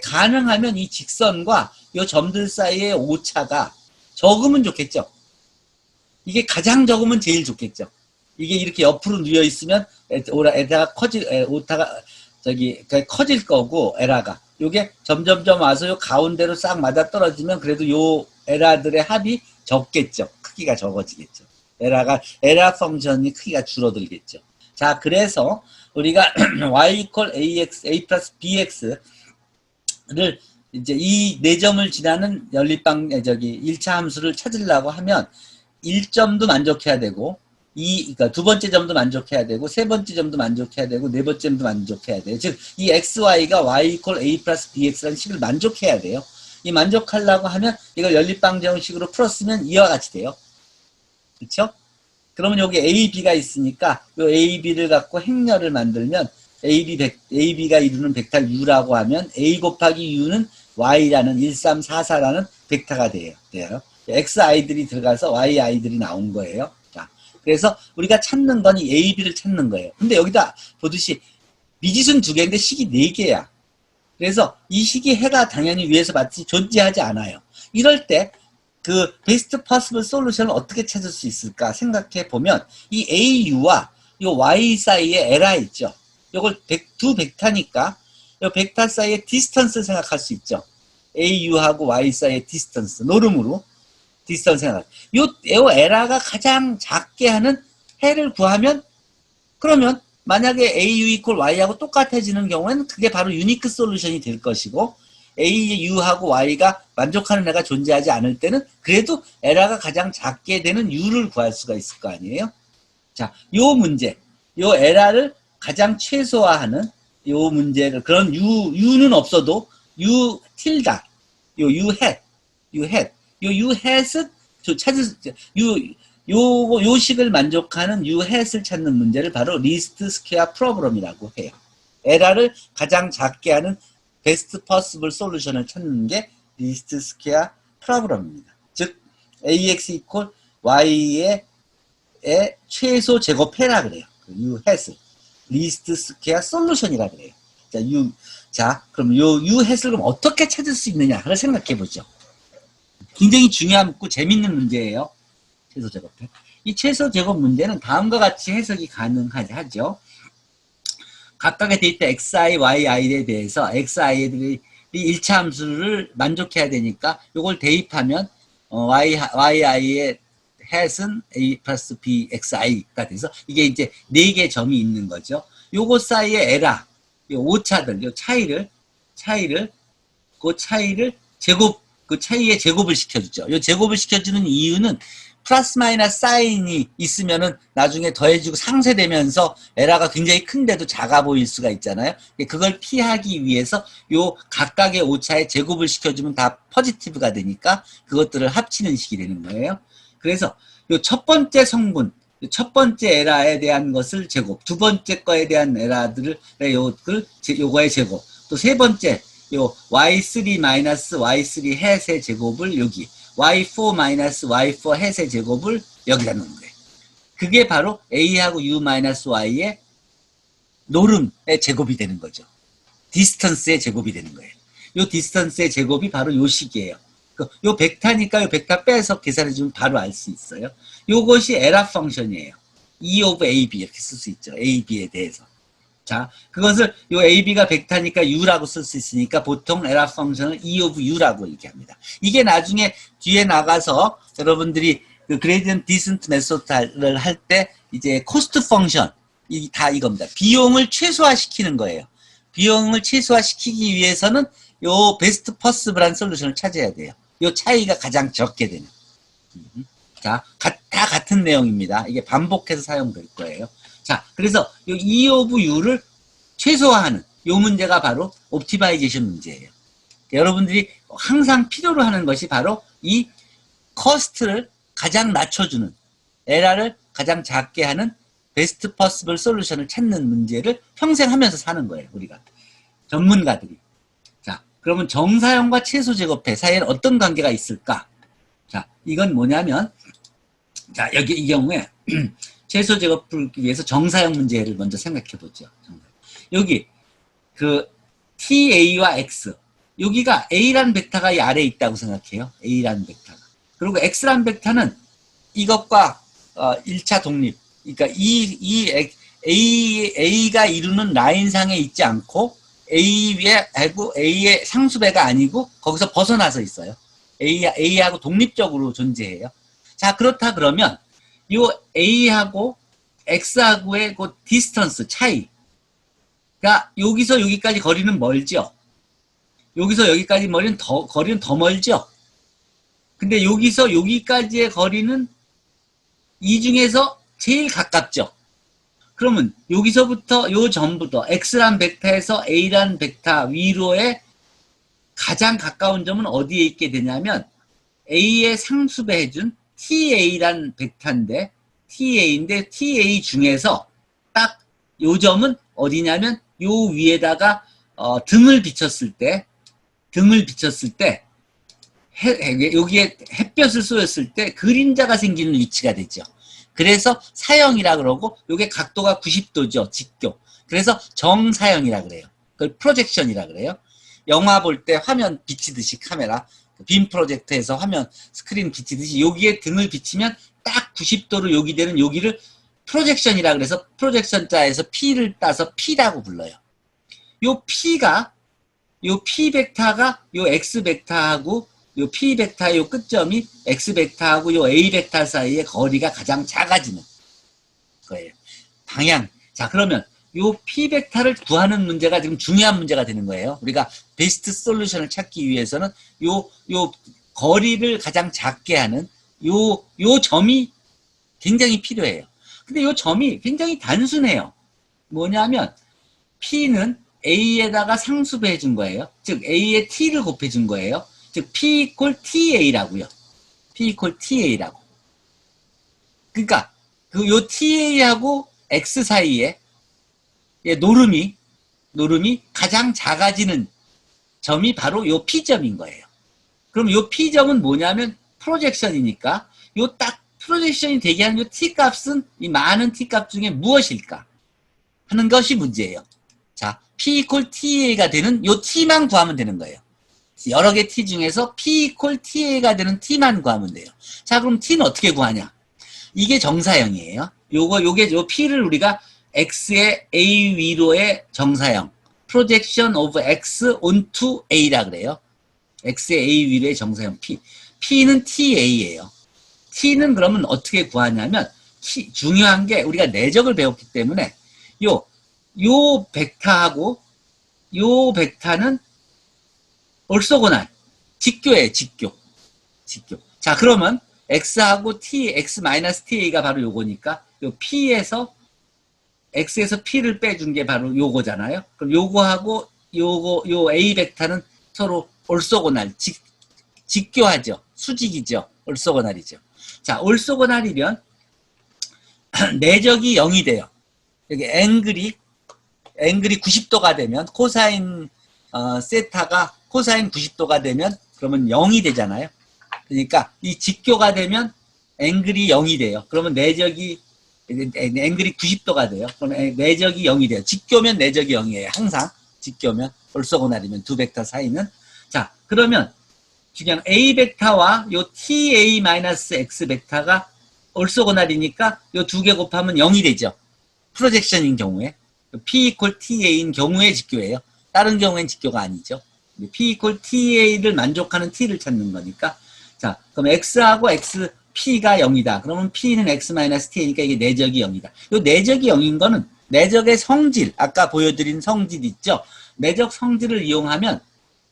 가능하면 이 직선과 이 점들 사이의 오차가 적으면 좋겠죠. 이게 가장 적으면 제일 좋겠죠. 이게 이렇게 옆으로 누워 있으면 오타가 커질 거고, 에러가 요게 점점점 와서 요 가운데로 싹 맞아 떨어지면 그래도 요 에러들의 합이 적겠죠. 크기가 적어지겠죠. 에러 펑션이 크기가 줄어들겠죠. 자, 그래서 우리가 y ax, a 플러스 bx를 이제 이 4점을 지나는 연립방 1차 함수를 찾으려고 하면 1점도 만족해야 되고, 그러니까 두 번째 점도 만족해야 되고, 세 번째 점도 만족해야 되고, 네 번째 점도 만족해야 돼요. 즉, 이 xy가 y a 플러스 bx라는 식을 만족해야 돼요. 이 만족하려고 하면 이걸 연립방 정식으로 풀었으면 이와 같이 돼요. 그렇죠? 그러면 여기 AB가 있으니까 이 AB를 갖고 행렬을 만들면 AB가 이루는 벡터 U라고 하면 A 곱하기 U는 Y라는 1344라는 벡터가 돼요. XI들이 들어가서 YI들이 나온 거예요. 자, 그래서 우리가 찾는 건 이 AB를 찾는 거예요. 근데 여기다 보듯이 미지수는 2개인데 식이 4개야. 그래서 이 식이 해가 당연히 위에서 봤듯이 존재하지 않아요. 이럴 때 그 베스트 퍼시블 솔루션을 어떻게 찾을 수 있을까 생각해 보면 이 AU와 이 Y 사이에 에러 있죠. 요걸 두 벡터니까 요 벡터 사이의 디스턴스 생각할 수 있죠. AU하고 Y 사이의 디스턴스, 노름으로 디스턴스 생각. 요 에라가 가장 작게 하는 해를 구하면, 그러면 만약에 AU 이퀄 Y하고 똑같아지는 경우에는 그게 바로 유니크 솔루션이 될 것이고, AU하고 Y가 만족하는 애가 존재하지 않을 때는 그래도 에라가 가장 작게 되는 U를 구할 수가 있을 거 아니에요. 자, 요 문제, 요 에라를 가장 최소화하는 요 문제를, 그런 U는 없어도 U 틸다, 요 U 햇은 요 식을 만족하는 U 햇을 찾는 문제를 바로 리스트 스퀘어 프로블럼이라고 해요. 에라를 가장 작게 하는 베스트 퍼시블 솔루션을 찾는 게 리스트 스퀘어 프로블럼입니다. 즉 AX 이퀄 Y의 최소 제곱해라 그래요. U 햇을 리스트 스퀘어 솔루션이라 그래요. 그럼 요 U 햇을 그럼 어떻게 찾을 수 있느냐를 생각해 보죠. 굉장히 중요하고 재밌는 문제예요. 최소 제곱해. 이 최소 제곱 문제는 다음과 같이 해석이 가능하죠. 각각의 데이터 xi, yi에 대해서 xi들이 1차 함수를 만족해야 되니까 이걸 대입하면 yi의 햇은 a 플러스 b xi가 돼서 이게 이제 4개의 점이 있는 거죠. 요거 사이의 에라, 요 오차들, 요 차이를 그 차이의 제곱을 시켜주죠. 요 제곱을 시켜주는 이유는 플러스 마이너스 사인이 있으면은 나중에 더해지고 상쇄되면서 에라가 굉장히 큰데도 작아 보일 수가 있잖아요. 그걸 피하기 위해서 요 각각의 오차의 제곱을 시켜주면 다 포지티브가 되니까 그것들을 합치는 식이 되는 거예요. 그래서 요 첫 번째 성분, 첫 번째 에라에 대한 것을 제곱, 두 번째 거에 대한 에라들을 요거의 제곱, 또 세 번째 요 y3 마이너스 y3 햇의 제곱을 여기, y4 마이너스 y4 햇의 제곱을 여기다 놓는 거예요. 그게 바로 a하고 u 마이너스 y의 노름의 제곱이 되는 거죠. 디스턴스의 제곱이 되는 거예요. 요 디스턴스의 제곱이 바로 요 식이에요. 요 벡터니까 요 벡터 빼서 계산해주면 바로 알 수 있어요. 요것이 에라 펑션이에요. E of AB 이렇게 쓸 수 있죠. AB에 대해서. 자, 그것을 요 AB가 벡터니까 U라고 쓸 수 있으니까 보통 에라 펑션을 E of U라고 얘기합니다. 이게 나중에 뒤에 나가서 여러분들이 그 그레디언트 디센트 메소드를 할 때 이제 코스트 펑션 다 이겁니다. 비용을 최소화시키는 거예요. 비용을 최소화시키기 위해서는 요 베스트 퍼시블한 솔루션을 찾아야 돼요. 요 차이가 가장 적게 되는. 자, 다 같은 내용입니다. 이게 반복해서 사용될 거예요. 자, 그래서 요 E of U를 최소화하는 요 문제가 바로 옵티마이제이션 문제예요. 여러분들이 항상 필요로 하는 것이 바로 이 커스트를 가장 낮춰주는, 에라를 가장 작게 하는 베스트 퍼시블 솔루션을 찾는 문제를 평생 하면서 사는 거예요. 우리가 전문가들이. 자, 그러면 정사형과 최소 제곱해 사이에는 어떤 관계가 있을까? 자, 이건 뭐냐면, 자, 여기 이 경우에 최소 제곱을 위해서 정사형 문제를 먼저 생각해 보죠. 여기 그 TA와 X, 여기가 A라는 벡터가 이 아래에 있다고 생각해요. A라는 벡터가. 그리고 X라는 벡터는 이것과 1차 독립, 그러니까 A가 이루는 라인상에 있지 않고 A의 상수배가 아니고 거기서 벗어나서 있어요. A하고 독립적으로 존재해요. 자, 그렇다 그러면 요 A하고 X하고의 그 디스턴스 차이가 여기서 여기까지 거리는 멀죠. 여기서 여기까지 거리는 더 멀죠. 근데 여기서 여기까지의 거리는 이 중에서 제일 가깝죠. 그러면 여기서부터 요 전부터 X란 벡터에서 A란 벡터 위로의 가장 가까운 점은 어디에 있게 되냐면 A의 상수배 해준 TA란 벡터인데 TA인데 TA 중에서 딱 요 점은 어디냐면 요 위에다가 등을 비쳤을 때 여기에 햇볕을 쏘였을 때 그림자가 생기는 위치가 되죠. 그래서 사형이라 그러고 요게 각도가 90도죠. 직교. 그래서 정사형이라 그래요. 그걸 프로젝션이라 그래요. 영화 볼 때 화면 비치듯이 카메라 빔 프로젝터에서 화면 스크린 비치듯이 여기에 등을 비치면 딱 90도로 여기 되는 여기를 프로젝션이라 그래서 프로젝션 자에서 P를 따서 P라고 불러요. 요 P가 요 P 벡터가 요 X 벡터하고 요 P 벡터의 요 끝점이 X 벡터하고 요 A 벡터 사이의 거리가 가장 작아지는 거예요. 방향. 자, 그러면 요 P 벡터를 구하는 문제가 지금 중요한 문제가 되는 거예요. 우리가 베스트 솔루션을 찾기 위해서는 요 거리를 가장 작게 하는 요 점이 굉장히 필요해요. 근데 요 점이 굉장히 단순해요. 뭐냐면 P는 A에다가 상수배 해준 거예요. 즉 A에 T를 곱해준 거예요. 즉 P 이퀄 TA라고요. P 이퀄 TA라고. 그러니까 그 요 TA하고 X 사이에 노름이 가장 작아지는 점이 바로 요 P점인 거예요. 그럼 요 P점은 뭐냐면 프로젝션이니까 요 딱 프로젝션이 되게 하는 요 T값은 이 많은 T값 중에 무엇일까 하는 것이 문제예요. 자, P 이퀄 TA가 되는 요 T만 구하면 되는 거예요. 여러 개 T 중에서 P 이퀄 TA가 되는 T만 구하면 돼요. 자, 그럼 T는 어떻게 구하냐? 이게 정사형이에요. 요 P를 우리가 X의 A 위로의 정사형, projection of X onto A라 그래요. X의 A 위로의 정사형 P. P는 TA예요. T는 그러면 어떻게 구하냐면, 중요한 게 우리가 내적을 배웠기 때문에, 요 벡터하고, 요 벡터는 orthogonal, 직교예요, 직교. 자, 그러면, X하고 X-TA가 바로 요거니까, 요 P에서, X에서 P를 빼준 게 바로 요거잖아요. 그럼 요거하고, 요 A 벡터는 서로 orthogonal, 직교하죠. 수직이죠. orthogonal이죠. 자, orthogonal이면 내적이 0이 돼요. 여기 앵글이 90도가 되면 코사인 세타가 코사인 90도가 되면 그러면 0이 되잖아요. 그러니까 이 직교가 되면 앵글이 0이 돼요. 그러면 내적이 앵글이 90도가 돼요. 그러면 내적이 0이 돼요. 직교면 내적이 0이에요. 항상 직교면 orthogonal이면 두 벡터 사이는. 자, 그러면 중요한 A 벡터와 요 TA-X 벡터가 orthogonal이니까 요 두 개 곱하면 0이 되죠. 프로젝션인 경우에. P 이퀄 TA인 경우에 직교예요. 다른 경우엔 직교가 아니죠. P 이퀄 TA를 만족하는 T를 찾는 거니까. 자, 그럼 X하고 X, P가 0이다. 그러면 P는 X-TA니까 이게 내적이 0이다. 요 내적이 0인 거는 내적의 성질, 아까 보여드린 성질 있죠? 내적 성질을 이용하면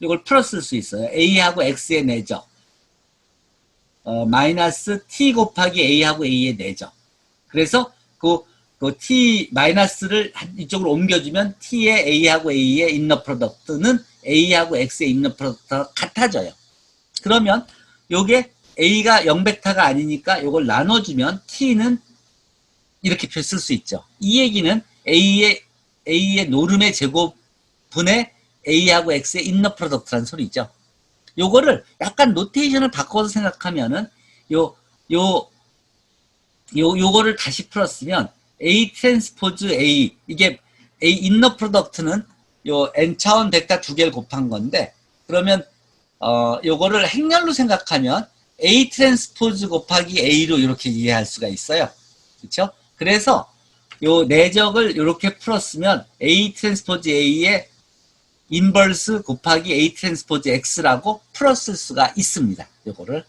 이걸 풀었을 수 있어요. A하고 X의 내적. 마이너스 T 곱하기 A하고 A의 내적. 그래서 그 T 마이너스를 이쪽으로 옮겨주면 T의 A하고 A의 인너 프로덕트는 A하고 X의 인너 프로덕트가 같아져요. 그러면 요게 A가 0벡터가 아니니까 요걸 나눠주면 T는 이렇게 쓸 수 있죠. 이 얘기는 A의 노름의 제곱분의 A하고 X의 인너 프로덕트라는 소리죠. 요거를 약간 노테이션을 바꿔서 생각하면은 요거를 다시 풀었으면 A 트랜스포즈 A, 이게 A 인너 프로덕트는 요 N차원 벡터 두 개를 곱한 건데, 그러면 요거를 행렬로 생각하면 A 트랜스포즈 곱하기 A로 이렇게 이해할 수가 있어요. 그렇죠? 그래서 요 내적을 이렇게 풀었으면 A 트랜스포즈 A의 인버스 곱하기 A 트랜스포즈 X라고 풀었을 수가 있습니다. 요거를.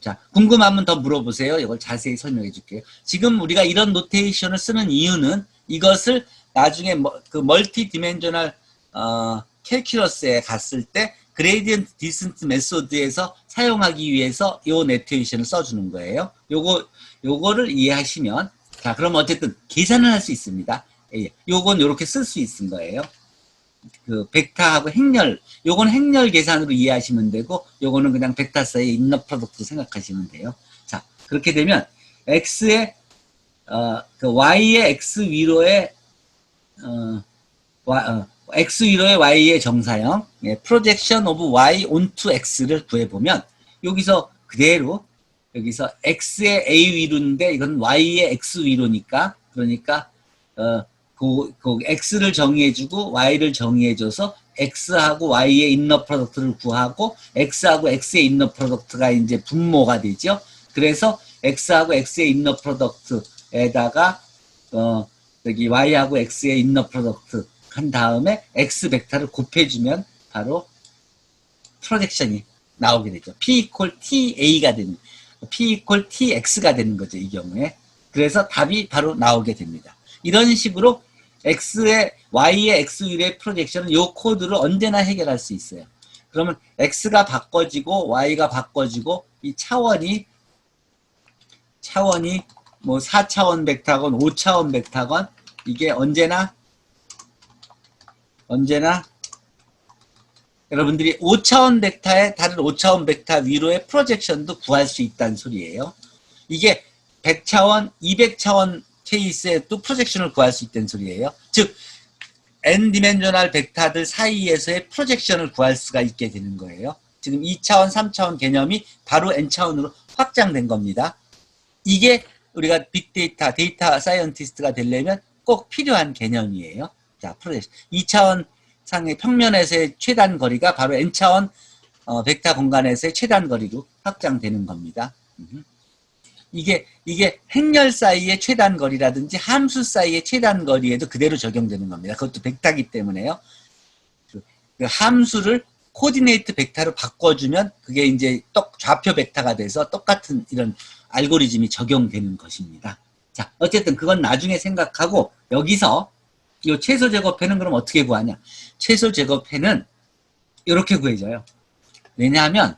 자, 궁금하면 더 물어보세요. 이걸 자세히 설명해 줄게요. 지금 우리가 이런 노테이션을 쓰는 이유는 이것을 나중에 그 멀티 디멘셔널 캘큘러스에 갔을 때 그레디언트 디센트 메소드에서 사용하기 위해서 요 노테이션을 써주는 거예요. 요거를 이해하시면, 자, 그럼 어쨌든 계산을 할 수 있습니다. 요건 요렇게 쓸 수 있는 거예요. 그 벡터하고 행렬, 요건 행렬 계산으로 이해하시면 되고, 요거는 그냥 벡터 사이의 인너 프로덕트 생각하시면 돼요. 자, 그렇게 되면 X의 그 Y의 X 위로의 X 위로의 Y의 정사형, projection of Y onto X를 구해보면, 여기서 그대로 여기서 X의 A 위로인데 이건 Y의 X 위로니까, 그러니까 그 X를 정의해주고 Y를 정의해줘서 X하고 Y의 인너 프로덕트를 구하고 X하고 X의 인너 프로덕트가 이제 분모가 되죠. 그래서 X하고 X의 인너 프로덕트 X에다가 여기 Y하고 X의 인너 프로덕트 한 다음에 X 벡터를 곱해주면 바로 프로젝션이 나오게 되죠. P equal TA가 되는, P equal TX가 되는 거죠. 이 경우에. 그래서 답이 바로 나오게 됩니다. 이런 식으로 Y의 X율의 프로젝션은 이 코드를 언제나 해결할 수 있어요. 그러면 X가 바꿔지고 Y가 바꿔지고 이 차원이 뭐 4차원 벡터건 5차원 벡터건 이게 언제나 여러분들이 5차원 벡터의 다른 5차원 벡터 위로의 프로젝션도 구할 수 있다는 소리예요. 이게 100차원, 200차원 케이스에 또 프로젝션을 구할 수 있다는 소리예요. 즉 n디멘셔널 벡터들 사이에서의 프로젝션을 구할 수가 있게 되는 거예요. 지금 2차원, 3차원 개념이 바로 n차원으로 확장된 겁니다. 이게 우리가 빅데이터, 데이터 사이언티스트가 되려면 꼭 필요한 개념이에요. 자, 프로젝션. 2차원 상의 평면에서의 최단 거리가 바로 n차원 벡터 공간에서의 최단 거리로 확장되는 겁니다. 이게 행렬 사이의 최단 거리라든지 함수 사이의 최단 거리에도 그대로 적용되는 겁니다. 그것도 벡터이기 때문에요. 그 함수를 코디네이트 벡터로 바꿔주면 그게 이제 좌표 벡터가 돼서 똑같은 이런 알고리즘이 적용되는 것입니다. 자, 어쨌든 그건 나중에 생각하고 여기서 이 최소 제곱해는 그럼 어떻게 구하냐? 최소 제곱해는 이렇게 구해져요. 왜냐하면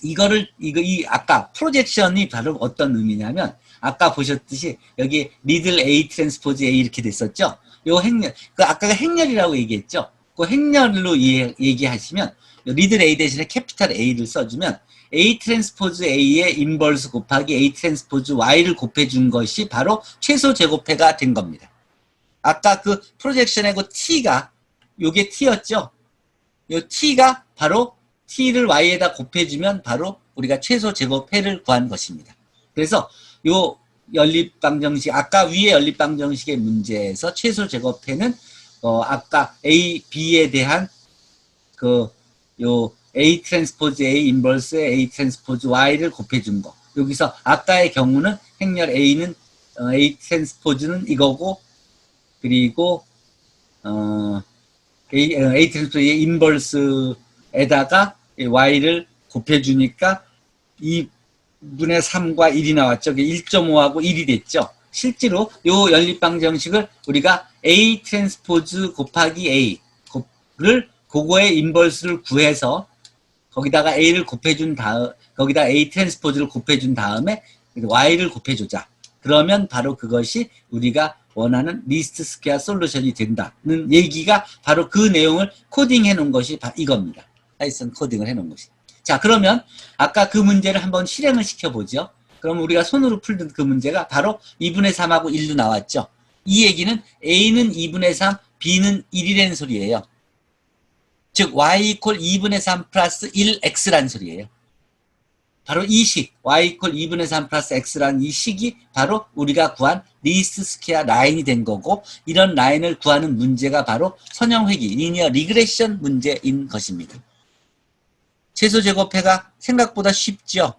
이 아까 프로젝션이 바로 어떤 의미냐면 아까 보셨듯이 여기 리들 A 트랜스포즈 A 이렇게 됐었죠. 요 행렬, 아까가 행렬이라고 얘기했죠. 그 행렬로 얘기하시면 리들 A 대신에 캐피탈 A를 써주면 A 트랜스포즈 A의 인버스 곱하기 A 트랜스포즈 Y를 곱해준 것이 바로 최소 제곱해가 된 겁니다. 아까 그 프로젝션의 그 T가 요게 T였죠. 요 T가 바로 T를 Y에다 곱해주면 바로 우리가 최소 제곱해를 구한 것입니다. 그래서 요 연립방정식, 아까 위의 연립방정식의 문제에서 최소 제곱해는 아까 A, B에 대한 요 A 트랜스포즈 A 인버스 A 트랜스포즈 Y를 곱해준 거. 여기서 아까의 경우는 행렬 A는 A 트랜스포즈는 이거고 그리고 A 트랜스포즈 A 인버스에다가 Y를 곱해주니까 2분의 3과 1이 나왔죠. 1.5하고 1이 됐죠. 실제로 요 연립방정식을 우리가 A 트랜스포즈 곱하기 A를 그거의 인버스를 구해서 거기다가 A를 곱해준 다음, 거기다 A 트랜스포즈를 곱해준 다음에 Y를 곱해주자. 그러면 바로 그것이 우리가 원하는 리스트 스퀘어 솔루션이 된다는 얘기가 바로 그 내용을 코딩해 놓은 것이 이겁니다. 파이썬 코딩을 해 놓은 것이. 자, 그러면 아까 그 문제를 한번 실행을 시켜보죠. 그럼 우리가 손으로 풀던 그 문제가 바로 2분의 3하고 1로 나왔죠. 이 얘기는 A는 2분의 3, B는 1이라는 소리예요. 즉 Y 이퀄 2분의 3 플러스 1X라는 소리예요. 바로 이 식, Y 이퀄 2분의 3 플러스 X라는 이 식이 바로 우리가 구한 리스트 스퀘어 라인이 된 거고, 이런 라인을 구하는 문제가 바로 선형회귀, 리니어 리그레션 문제인 것입니다. 최소 제곱해가 생각보다 쉽죠.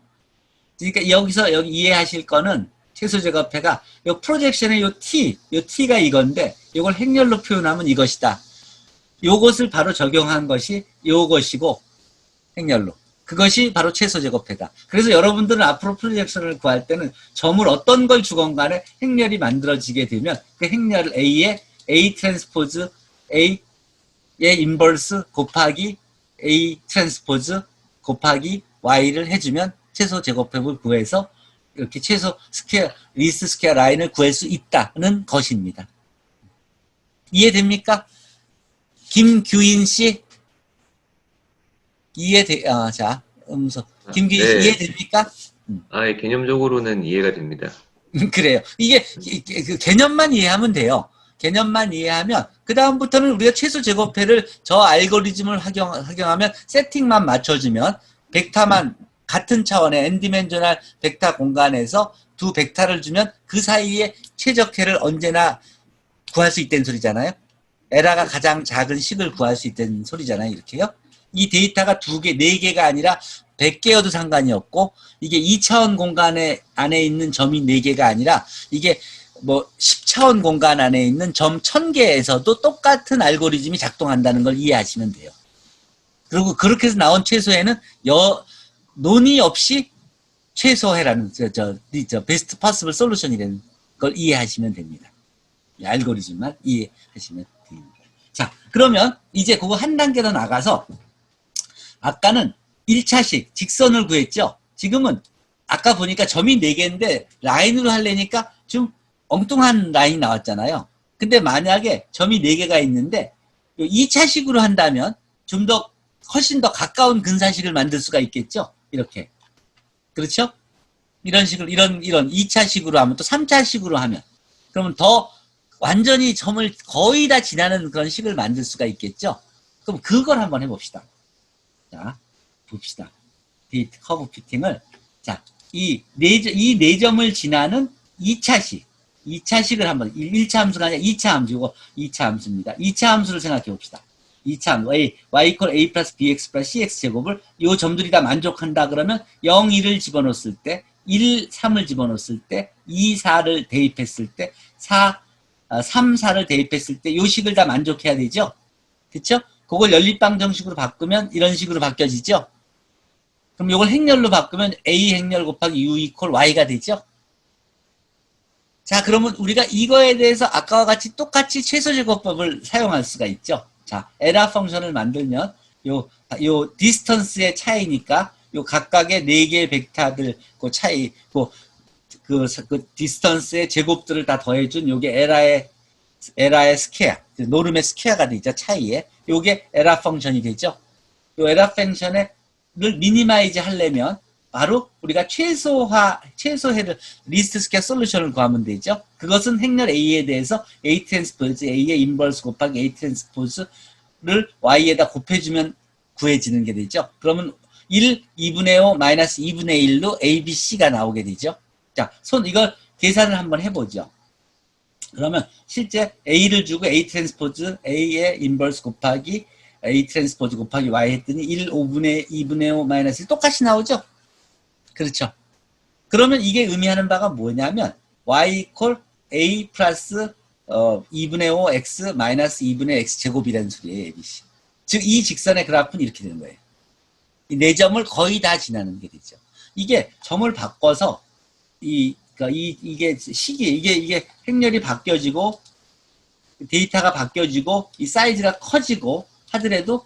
그러니까 여기서 이해하실 거는 최소 제곱해가 요 프로젝션의 요 T가 이건데 이걸 행렬로 표현하면 이것이다. 요것을 바로 적용한 것이 요것이고 행렬로. 그것이 바로 최소 제곱해다. 그래서 여러분들은 앞으로 프로젝션을 구할 때는 점을 어떤 걸 주건 간에 행렬이 만들어지게 되면 그 행렬을 A의 A 트랜스포즈 A의 인버스 곱하기 A 트랜스포즈 곱하기 Y를 해주면 최소 제곱해를 구해서 이렇게 최소 스퀘어, 리스트 스퀘어 라인을 구할 수 있다는 것입니다. 이해됩니까? 김규인 씨? 자, 김규인 씨 네. 이해됩니까? 예, 개념적으로는 이해가 됩니다. 그래요. 이게 그 개념만 이해하면 돼요. 개념만 이해하면 그 다음부터는 우리가 최소 제곱해를 저 알고리즘을 활용하면 세팅만 맞춰주면 벡터만 같은 차원의 n디멘셔널 벡터 공간에서 두 벡터를 주면 그 사이에 최적해를 언제나 구할 수 있다는 소리잖아요. 에라가 가장 작은 식을 구할 수 있다는 소리잖아요. 이렇게요. 이 데이터가 2개, 4개가 아니라 100개여도 상관이 없고 이게 2차원 공간에 안에 있는 점이 4개가 아니라 이게 뭐 10차원 공간 안에 있는 점 1000개에서도 똑같은 알고리즘이 작동한다는 걸 이해하시면 돼요. 그리고 그렇게 해서 나온 최소해는 논의 없이 최소해라는 베스트 퍼시블 솔루션이라는 걸 이해하시면 됩니다. 알고리즘만 이해하시면 됩니다. 자, 그러면 이제 그거 한 단계 더 나가서 아까는 1차식 직선을 구했죠. 지금은 아까 보니까 점이 4개인데 라인으로 하려니까 좀 엉뚱한 라인이 나왔잖아요. 근데 만약에 점이 4개가 있는데 2차식으로 한다면 좀 더 훨씬 더 가까운 근사식을 만들 수가 있겠죠. 이렇게. 그렇죠? 이런 식으로 이런 2차식으로 하면 또 3차식으로 하면 그러면 더 완전히 점을 거의 다 지나는 그런 식을 만들 수가 있겠죠. 그럼 그걸 한번 해봅시다. 자, 봅시다. 데이트 커브 피팅을 자, 이 네 점을 지나는 2차식을 한번 1차 함수가 아니라 2차 함수, 이거 2차 함수입니다. 2차 함수를 생각해 봅시다. 2차 함수 y equal a 플러스 bx 플러스 cx 제곱을 이 점들이 다 만족한다 그러면 0, 1을 집어넣었을 때 1, 3을 집어넣었을 때 2, 4를 대입했을 때 3, 4를 대입했을 때 이 식을 다 만족해야 되죠. 그쵸? 그걸 연립방정식으로 바꾸면 이런 식으로 바뀌어지죠. 그럼 이걸 행렬로 바꾸면 a 행렬 곱하기 u 이퀄 y가 되죠. 자, 그러면 우리가 이거에 대해서 아까와 같이 똑같이 최소제곱법을 사용할 수가 있죠. 자, 에라 펑션을 만들면 요 디스턴스의 차이니까 요 각각의 4개의 벡터들 그 차이 그 디스턴스의 제곱들을 다 더해준 요게 에라의 스퀘어, 노름의 스퀘어가 되죠. 차이에 요게 에라 펑션이 되죠. 요 에라 펑션을 미니마이즈 하려면 바로 우리가 최소해를 리스트 스퀘어 솔루션을 구하면 되죠. 그것은 행렬 A에 대해서 A 트랜스포즈 A의 인버스 곱하기 A 트랜스포즈를 Y에다 곱해주면 구해지는 게 되죠. 그러면 1, 2분의 5, 마이너스 2분의 1로 A, B, C가 나오게 되죠. 자, 이걸 계산을 한번 해보죠. 그러면 실제 A를 주고 A 트랜스포즈 A의 인버스 곱하기 A 트랜스포즈 곱하기 Y 했더니 1, 5분의 2분의 5 마이너스 1 똑같이 나오죠. 그렇죠. 그러면 이게 의미하는 바가 뭐냐면 y 이퀄 a 플러스 2분의 5 x 마이너스 2분의 x 제곱이라는 소리예요. ABC. 즉 이 직선의 그래프는 이렇게 되는 거예요. 이 4점을 거의 다 지나는 게 되죠. 이게 점을 바꿔서 이게 시기 이게 행렬이 바뀌어지고 데이터가 바뀌어지고 이 사이즈가 커지고 하더라도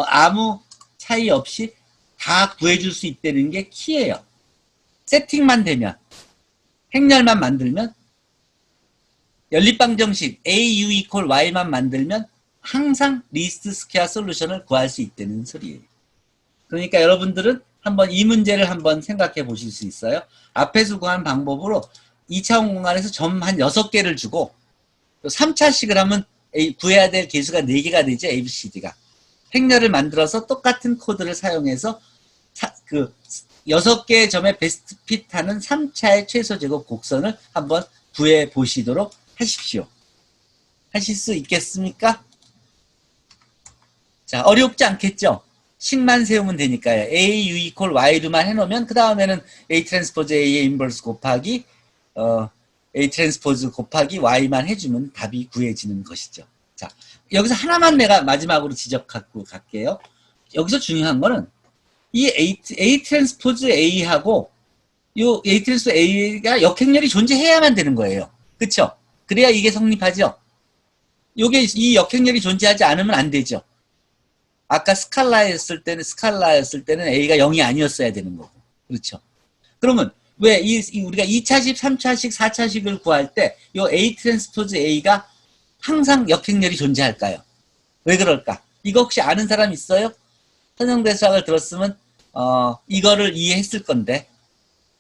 아무 차이 없이 다 구해줄 수 있다는 게 키예요. 세팅만 되면 행렬만 만들면 연립방정식 AU 이퀄 Y만 만들면 항상 리스트 스퀘어 솔루션을 구할 수 있다는 소리예요. 그러니까 여러분들은 한번 이 문제를 한번 생각해 보실 수 있어요. 앞에서 구한 방법으로 2차원 공간에서 점 한 6개를 주고 3차식을 하면 구해야 될 개수가 4개가 되죠. ABCD가. 행렬을 만들어서 똑같은 코드를 사용해서 6개의 점에 베스트 핏하는 3차의 최소제곱 곡선을 한번 구해 보시도록 하십시오. 하실 수 있겠습니까? 자, 어렵지 않겠죠? 식만 세우면 되니까요. A, U 이퀄 Y로만 해놓으면 그 다음에는 A 트랜스포즈 A의 인버스 곱하기 A 트랜스포즈 곱하기 Y만 해주면 답이 구해지는 것이죠. 자, 여기서 하나만 내가 마지막으로 지적하고 갈게요. 여기서 중요한 거는 이 A 트랜스포즈 A하고 요 A 트랜스포즈 A가 역행렬이 존재해야만 되는 거예요. 그쵸? 그래야 이게 성립하죠? 요게 이 역행렬이 존재하지 않으면 안 되죠. 아까 스칼라였을 때는 A가 0이 아니었어야 되는 거고. 그렇죠? 그러면 왜 우리가 2차식, 3차식, 4차식을 구할 때 요 A 트랜스포즈 A가 항상 역행렬이 존재할까요? 왜 그럴까? 이거 혹시 아는 사람 있어요? 선형대 수학을 들었으면 이거를 이해했을 건데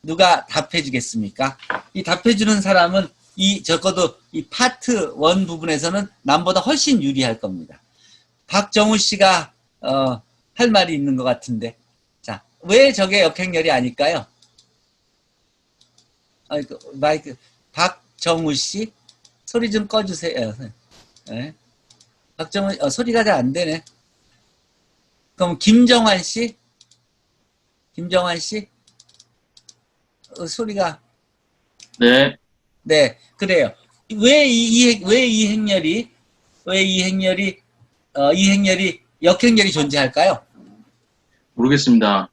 누가 답해 주겠습니까? 이 답해 주는 사람은 적어도 이 파트 1 부분에서는 남보다 훨씬 유리할 겁니다. 박정우 씨가 할 말이 있는 것 같은데. 자, 왜 저게 역행렬이 아닐까요? 마이크 박정우 씨 소리 좀 꺼주세요. 네. 박정우 소리가 잘 안 되네. 그럼 김정환 씨 김정환 씨? 소리가. 네. 네, 그래요. 왜 이 행렬이 역행렬이 존재할까요? 모르겠습니다.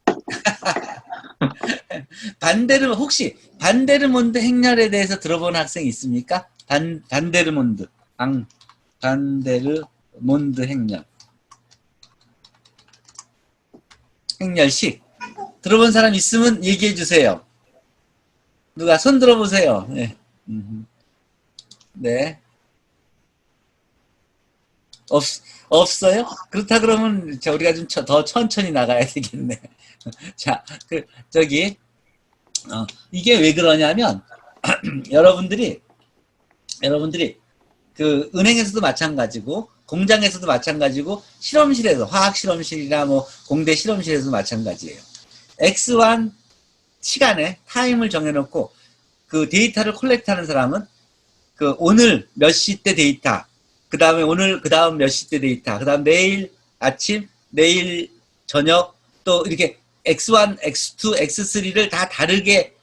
혹시 반데르몬드 행렬에 대해서 들어본 학생 있습니까? 반데르몬드 행렬식 들어본 사람 있으면 얘기해 주세요. 누가 손 들어보세요. 네. 네. 없어요? 그렇다 그러면 우리가 좀 더 천천히 나가야 되겠네. 자, 이게 왜 그러냐면 여러분들이 그 은행에서도 마찬가지고 공장에서도 마찬가지고 실험실에서 화학 실험실이나 뭐 공대 실험실에서도 마찬가지예요. X1 시간에 타임을 정해놓고 그 데이터를 콜렉트하는 사람은 그 오늘 몇 시 때 데이터, 그 다음 몇 시 때 데이터, 그 다음 내일 아침, 내일 저녁, 또 이렇게 X1, X2, X3를 다 다르게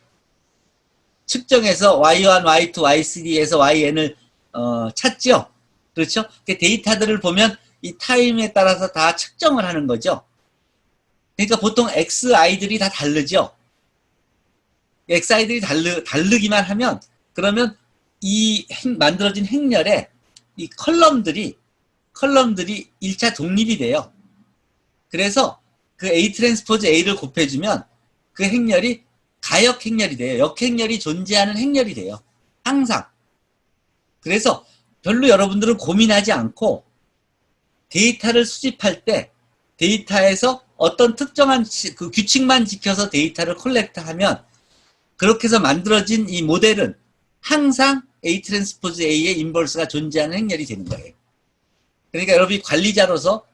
측정해서 Y1, Y2, Y3에서 YN을 찾죠. 그렇죠? 데이터들을 보면 이 타임에 따라서 다 측정을 하는 거죠. 그러니까 보통 XI들이 다 다르죠. XI들이 다르기만 하면 그러면 이 만들어진 행렬에 이 컬럼들이 1차 독립이 돼요. 그래서 그 A 트랜스포즈 A를 곱해주면 그 행렬이 가역 행렬이 돼요. 역행렬이 존재하는 행렬이 돼요. 항상. 그래서 별로 여러분들은 고민하지 않고 데이터를 수집할 때 데이터에서 어떤 특정한 그 규칙만 지켜서 데이터를 콜렉트하면 그렇게 해서 만들어진 이 모델은 항상 A 트랜스포즈 A의 인버스가 존재하는 행렬이 되는 거예요. 그러니까 여러분이 관리자로서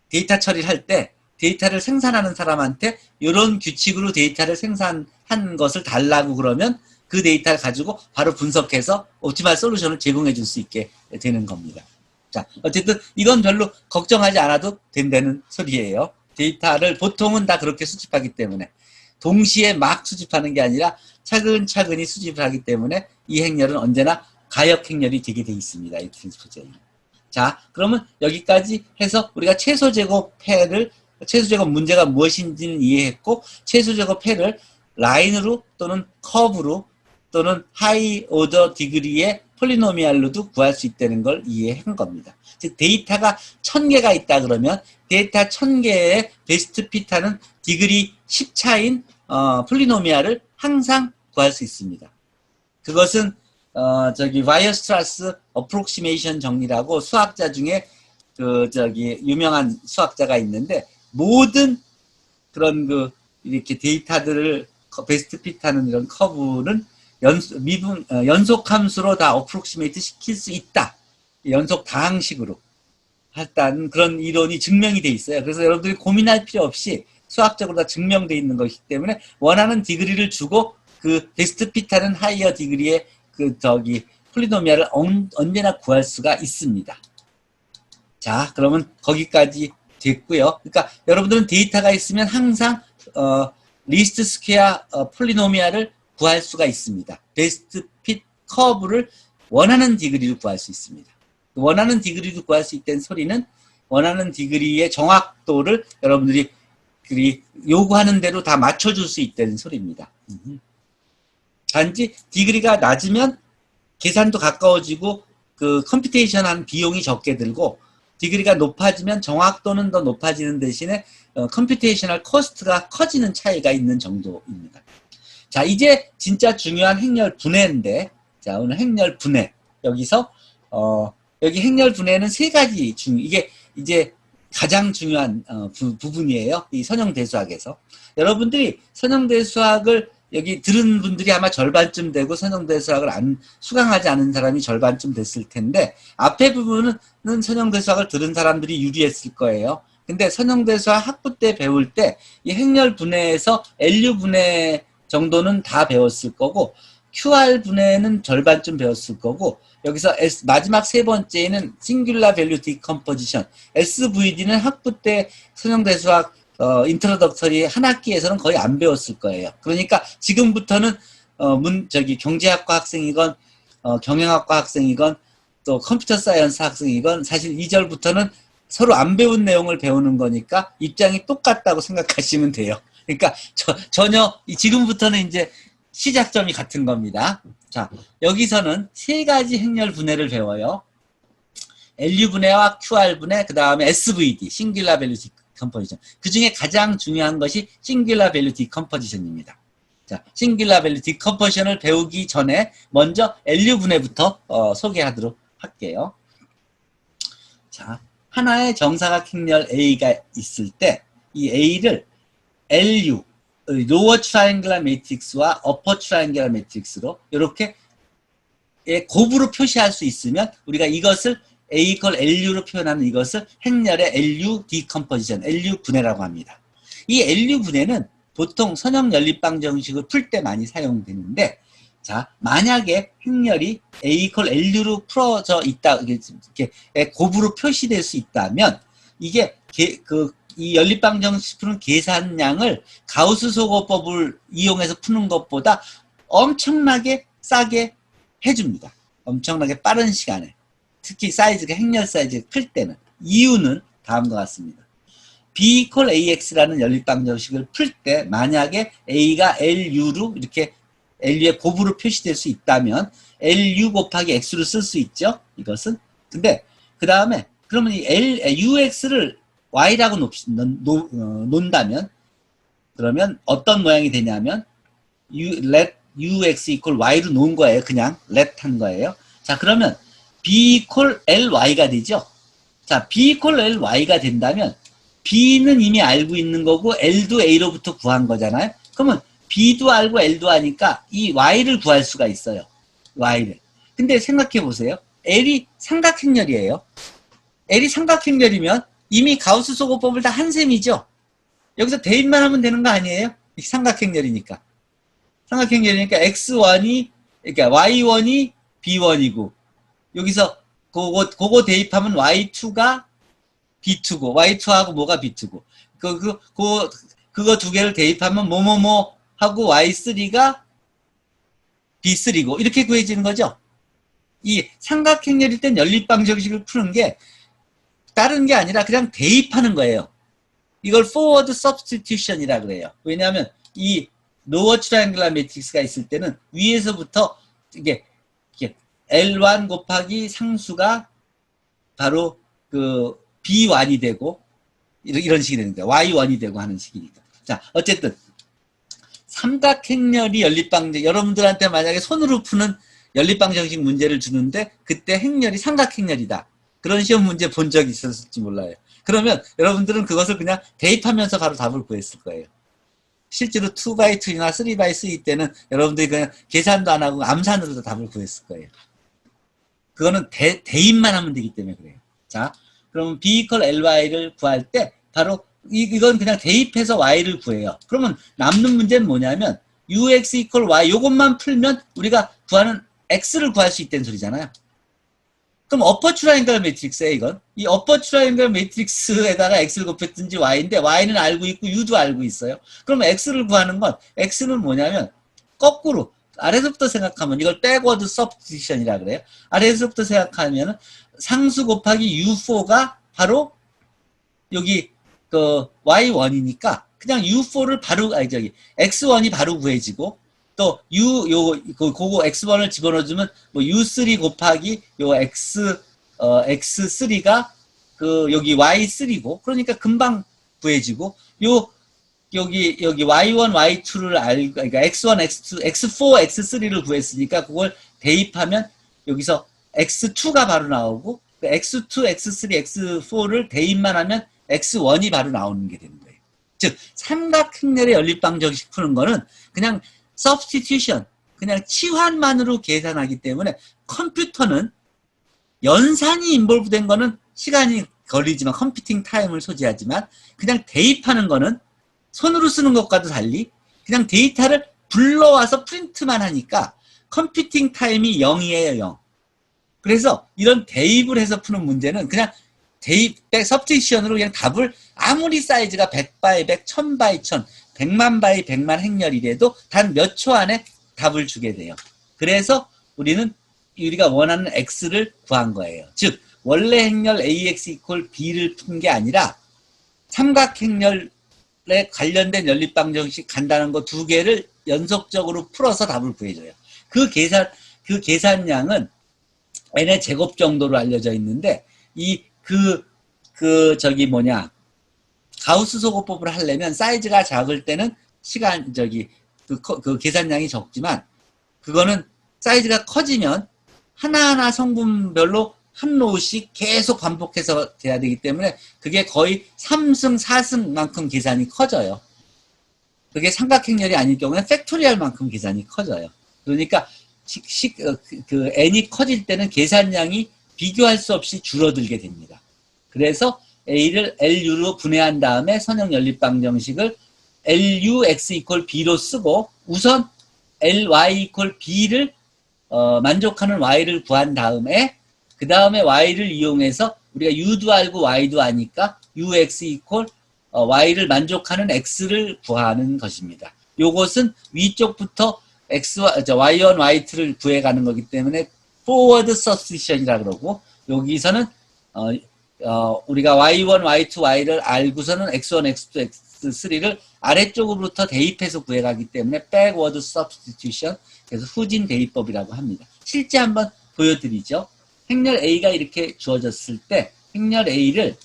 데이터 처리를 할 때 데이터를 생산하는 사람한테 이런 규칙으로 데이터를 생산한 것을 달라고 그러면 그 데이터를 가지고 바로 분석해서 옵티멀 솔루션을 제공해 줄 수 있게 되는 겁니다. 자, 어쨌든 이건 별로 걱정하지 않아도 된다는 소리예요. 데이터를 보통은 다 그렇게 수집하기 때문에 동시에 막 수집하는 게 아니라 차근차근히 수집을 하기 때문에 이 행렬은 언제나 가역 행렬이 되게 돼 있습니다. 이 트랜스포즈 A. 자, 그러면 여기까지 해서 우리가 최소제곱 문제가 무엇인지는 이해했고 최소제곱 패를 라인으로 또는 커브로 또는 하이 오더 디그리의 폴리노미알로도 구할 수 있다는 걸 이해한 겁니다. 즉 데이터가 1000개가 있다 그러면 데이터 1000개의 베스트 핏하는 디그리 10차인 폴리노미알을 항상 구할 수 있습니다. 그것은 와이어스트라스 어프록시메이션 정리라고 수학자 중에 유명한 수학자가 있는데 모든 그런 이렇게 데이터들을 베스트 핏하는 이런 커브는 연속 함수로 다 어프록시메이트 시킬 수 있다. 연속 다항식으로 했다는 그런 이론이 증명이 돼 있어요. 그래서 여러분들이 고민할 필요 없이 수학적으로 다 증명돼 있는 것이기 때문에 원하는 디그리를 주고 그 베스트 핏하는 하이어 디그리의 폴리노미알을 언제나 구할 수가 있습니다. 자, 그러면 거기까지 됐고요. 그러니까 여러분들은 데이터가 있으면 항상 리스트 스퀘어 폴리노미알을 구할 수가 있습니다. 베스트 핏 커브를 원하는 디그리로 구할 수 있습니다. 원하는 디그리로 구할 수 있다는 소리는 원하는 디그리의 정확도를 여러분들이 요구하는 대로 다 맞춰줄 수 있다는 소리입니다. 단지 디그리가 낮으면 계산도 가까워지고 그 컴퓨테이션한 비용이 적게 들고 디그리가 높아지면 정확도는 더 높아지는 대신에 컴퓨테이셔널 코스트가 커지는 차이가 있는 정도입니다. 자, 이제 진짜 중요한 행렬 분해인데, 자, 오늘 행렬 분해. 여기서 여기 행렬 분해는 세 가지 이게 이제 가장 중요한 부분이에요. 이 선형대수학에서. 여러분들이 선형대수학을 여기 들은 분들이 아마 절반쯤 되고 선형대수학을 수강하지 않은 사람이 절반쯤 됐을 텐데 앞에 부분은 선형대수학을 들은 사람들이 유리했을 거예요. 근데 선형대수학 학부 때 배울 때 이 행렬 분해에서 LU 분해 정도는 다 배웠을 거고 QR 분해는 절반쯤 배웠을 거고 여기서 마지막 세 번째는 싱귤라 밸류 디컴포지션 SVD는 학부 때 선형대수학 인트로덕터리 한 학기에서는 거의 안 배웠을 거예요. 그러니까 지금부터는 경제학과 학생이건 경영학과 학생이건 또 컴퓨터 사이언스 학생이건 사실 2절부터는 서로 안 배운 내용을 배우는 거니까 입장이 똑같다고 생각하시면 돼요. 그러니까 전혀 지금부터는 이제 시작점이 같은 겁니다. 자, 여기서는 세 가지 행렬 분해를 배워요. LU 분해와 QR 분해, 그 다음에 SVD, 싱귤러 밸류 디컴포지션. 그 중에 가장 중요한 것이 싱귤러 밸류 디컴포지션입니다. 자, 싱귤러 밸류 디컴포지션을 배우기 전에 먼저 LU 분해부터 소개하도록 할게요. 자, 하나의 정사각 행렬 A가 있을 때 이 A를 LU, 로어 트라이앵글러 매트릭스와 어퍼 트라이앵글러 매트릭스로 이렇게 곱으로 표시할 수 있으면 우리가 이것을 A 이퀄 LU로 표현하는 이것을 행렬의 LU 디컴포지션, LU 분해라고 합니다. 이 LU 분해는 보통 선형 연립방 정식을 풀 때 많이 사용되는데, 자, 만약에 행렬이 A 이퀄 LU로 풀어져 있다, 이렇게 곱으로 표시될 수 있다면, 이게 이 연립방 정식 푸는 계산량을 가우스 소거법을 이용해서 푸는 것보다 엄청나게 싸게 해줍니다. 엄청나게 빠른 시간에. 특히 사이즈가 행렬 사이즈가 클 때는. 이유는 다음과 같습니다. B 이퀄 AX라는 연립방 정식을 풀 때 만약에 A가 LU로 이렇게 LU의 곱으로 표시될 수 있다면 LU 곱하기 X로 쓸 수 있죠. 이것은. 근데 그 다음에 그러면 이 UX를 Y라고 논다면 그러면 어떤 모양이 되냐면 let UX equal Y로 놓은 거예요. 그냥 let 한 거예요. 자, 그러면 B equal LY가 되죠. 자, B equal LY가 된다면 B는 이미 알고 있는 거고 L도 A로부터 구한 거잖아요. 그러면 B도 알고 L도 아니까 이 Y를 구할 수가 있어요. Y를. 근데 생각해 보세요. L이 삼각행렬이에요. L이 삼각행렬이면 이미 가우스 소거법을 다 한 셈이죠. 여기서 대입만 하면 되는 거 아니에요? 삼각행렬이니까. 삼각행렬이니까 X1이, 그러니까 Y1이 B1이고, 여기서 그거 대입하면 Y2가 B2고, Y2하고 뭐가 B2고, 그거 두 개를 대입하면 뭐뭐뭐 하고 Y3가 B3고, 이렇게 구해지는 거죠. 이 삼각행렬일 땐 연립방 정식을 푸는 게 다른 게 아니라 그냥 대입하는 거예요. 이걸 forward substitution이라 그래요. 왜냐하면 이 lower triangular matrix가 있을 때는 위에서부터 이게 L1 곱하기 상수가 바로 그 B1이 되고 이런 식이 되는 거예요. Y1이 되고 하는 식이니까. 자, 어쨌든 삼각행렬이 연립방, 여러분들한테 만약에 손으로 푸는 연립방 정식 문제를 주는데 그때 행렬이 삼각행렬이다. 그런 시험 문제 본 적이 있었을지 몰라요. 그러면 여러분들은 그것을 그냥 대입하면서 바로 답을 구했을 거예요. 실제로 2x2나 3x3 때는 여러분들이 그냥 계산도 안 하고 암산으로도 답을 구했을 거예요. 그거는 대입만 하면 되기 때문에 그래요. 자, 그러면 B 이퀄 LY를 구할 때 바로 이건 그냥 대입해서 Y를 구해요. 그러면 남는 문제는 뭐냐면 UX 이퀄 Y 요것만 풀면 우리가 구하는 X를 구할 수 있다는 소리잖아요. 그럼 어퍼 트라이앵글 매트릭스예요, 이건. 이 어퍼 트라이앵글 매트릭스에다가 X를 곱했든지 Y인데 Y는 알고 있고 U도 알고 있어요. 그러면 X를 구하는 건 X는 뭐냐면 거꾸로 아래서부터 생각하면 이걸 백워드 서브스티션이라 그래요. 아래서부터 생각하면 상수 곱하기 U4가 바로 여기 그 Y1이니까 그냥 U4를 바로 X1이 바로 구해지고 또 그거 X1을 집어넣어주면 뭐 U3 곱하기 요 X3가 그 여기 Y3고 그러니까 금방 구해지고 여기 Y1, Y2를 알고 그러니까 X1, X2, X4, X3를 구했으니까 그걸 대입하면 여기서 X2가 바로 나오고 X2, X3, X4를 대입만 하면 X1이 바로 나오는 게 되는 거예요. 즉 삼각행렬의 연립방 정식 푸는 거는 그냥 substitution, 그냥 치환만으로 계산하기 때문에 컴퓨터는 연산이 인볼브된 거는 시간이 걸리지만 컴퓨팅 타임을 소지하지만 그냥 대입하는 거는 손으로 쓰는 것과도 달리 그냥 데이터를 불러와서 프린트만 하니까 컴퓨팅 타임이 0이에요, 0. 그래서 이런 대입을 해서 푸는 문제는 그냥 대입 서브스티션으로 그냥 답을 아무리 사이즈가 100 x 100, 1000 x 1000, 100만 x 100만 행렬이라도 단 몇 초 안에 답을 주게 돼요. 그래서 우리가 원하는 x를 구한 거예요. 즉 원래 행렬 ax 이퀄 b를 푼 게 아니라 삼각행렬에 관련된 연립방정식 간단한 거 두 개를 연속적으로 풀어서 답을 구해줘요. 그 계산량은 n의 제곱 정도로 알려져 있는데 가우스 소거법을 하려면 사이즈가 작을 때는 그 계산량이 적지만 그거는 사이즈가 커지면 하나하나 성분별로 한 로우씩 계속 반복해서 돼야 되기 때문에 그게 거의 3승, 4승만큼 계산이 커져요. 그게 삼각행렬이 아닐 경우는 팩토리얼만큼 계산이 커져요. 그러니까 n이 커질 때는 계산량이 비교할 수 없이 줄어들게 됩니다. 그래서 a를 lu로 분해한 다음에 선형 연립방정식을 lux 이퀄 b로 쓰고 우선 ly 이퀄 b를 만족하는 y를 구한 다음에 그 다음에 y를 이용해서 우리가 u도 알고 y도 아니까 ux 이퀄 y를 만족하는 x를 구하는 것입니다. 요것은 위쪽부터 y1, y2를 구해가는 거기 때문에 forward substitution이라고 그러고 여기서는 우리가 y1, y2, y를 알고서는 x1, x2, x3를 아래쪽으로부터 대입해서 구해가기 때문에 backward substitution, 그래서 후진 대입법이라고 합니다. 실제 한번 보여드리죠. 행렬 A가 이렇게 주어졌을 때 행렬 A를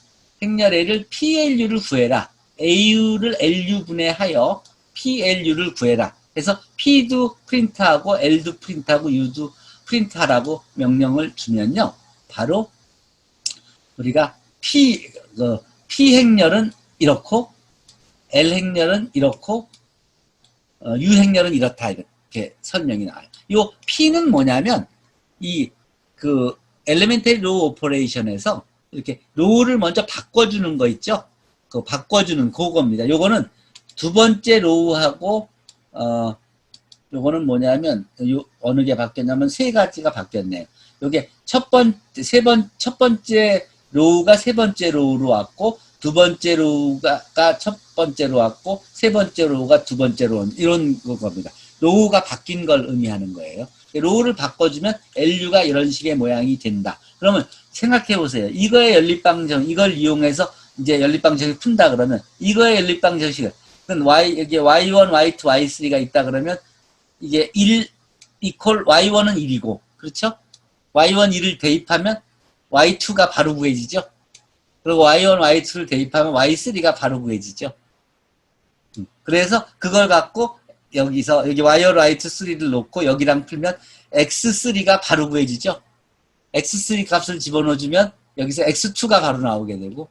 PLU를 구해라. AU를 LU 분해하여 PLU를 구해라. 그래서 P도 프린트하고 L도 프린트하고 U도 프린트하라고 명령을 주면요. 바로 우리가 P 행렬은 이렇고 L 행렬은 이렇고 U 행렬은 이렇다 이렇게 설명이 나와요. 요 P는 뭐냐면 엘레멘터리 로우 오퍼레이션에서 이렇게 로우를 먼저 바꿔주는 거 있죠? 그 바꿔주는 그겁니다. 요거는 두 번째 로우하고 요거는 뭐냐면 어느 게 바뀌었냐면 세 가지가 바뀌었네요. 요게 첫 번째 로우가 세 번째 로우로 왔고 두 번째 로우가 첫 번째로 왔고 세 번째 로우가 두 번째로 온 이런 겁니다. 로우가 바뀐 걸 의미하는 거예요. 로우를 바꿔주면 LU가 이런 식의 모양이 된다. 그러면 생각해 보세요. 이거의 연립방정 이걸 이용해서 이제 연립방정식을 푼다 그러면 이거의 연립방정식은 여기 y1, y2, y3가 있다 그러면 이게 1 이퀄 y1은 1이고 그렇죠? y1 1을 대입하면 y2가 바로 구해지죠. 그리고 y1, y2를 대입하면 y3가 바로 구해지죠. 그래서 그걸 갖고 여기 y1, y2, 3를 놓고 여기랑 풀면 x3가 바로 구해지죠. x3 값을 집어넣어주면 여기서 x2가 바로 나오게 되고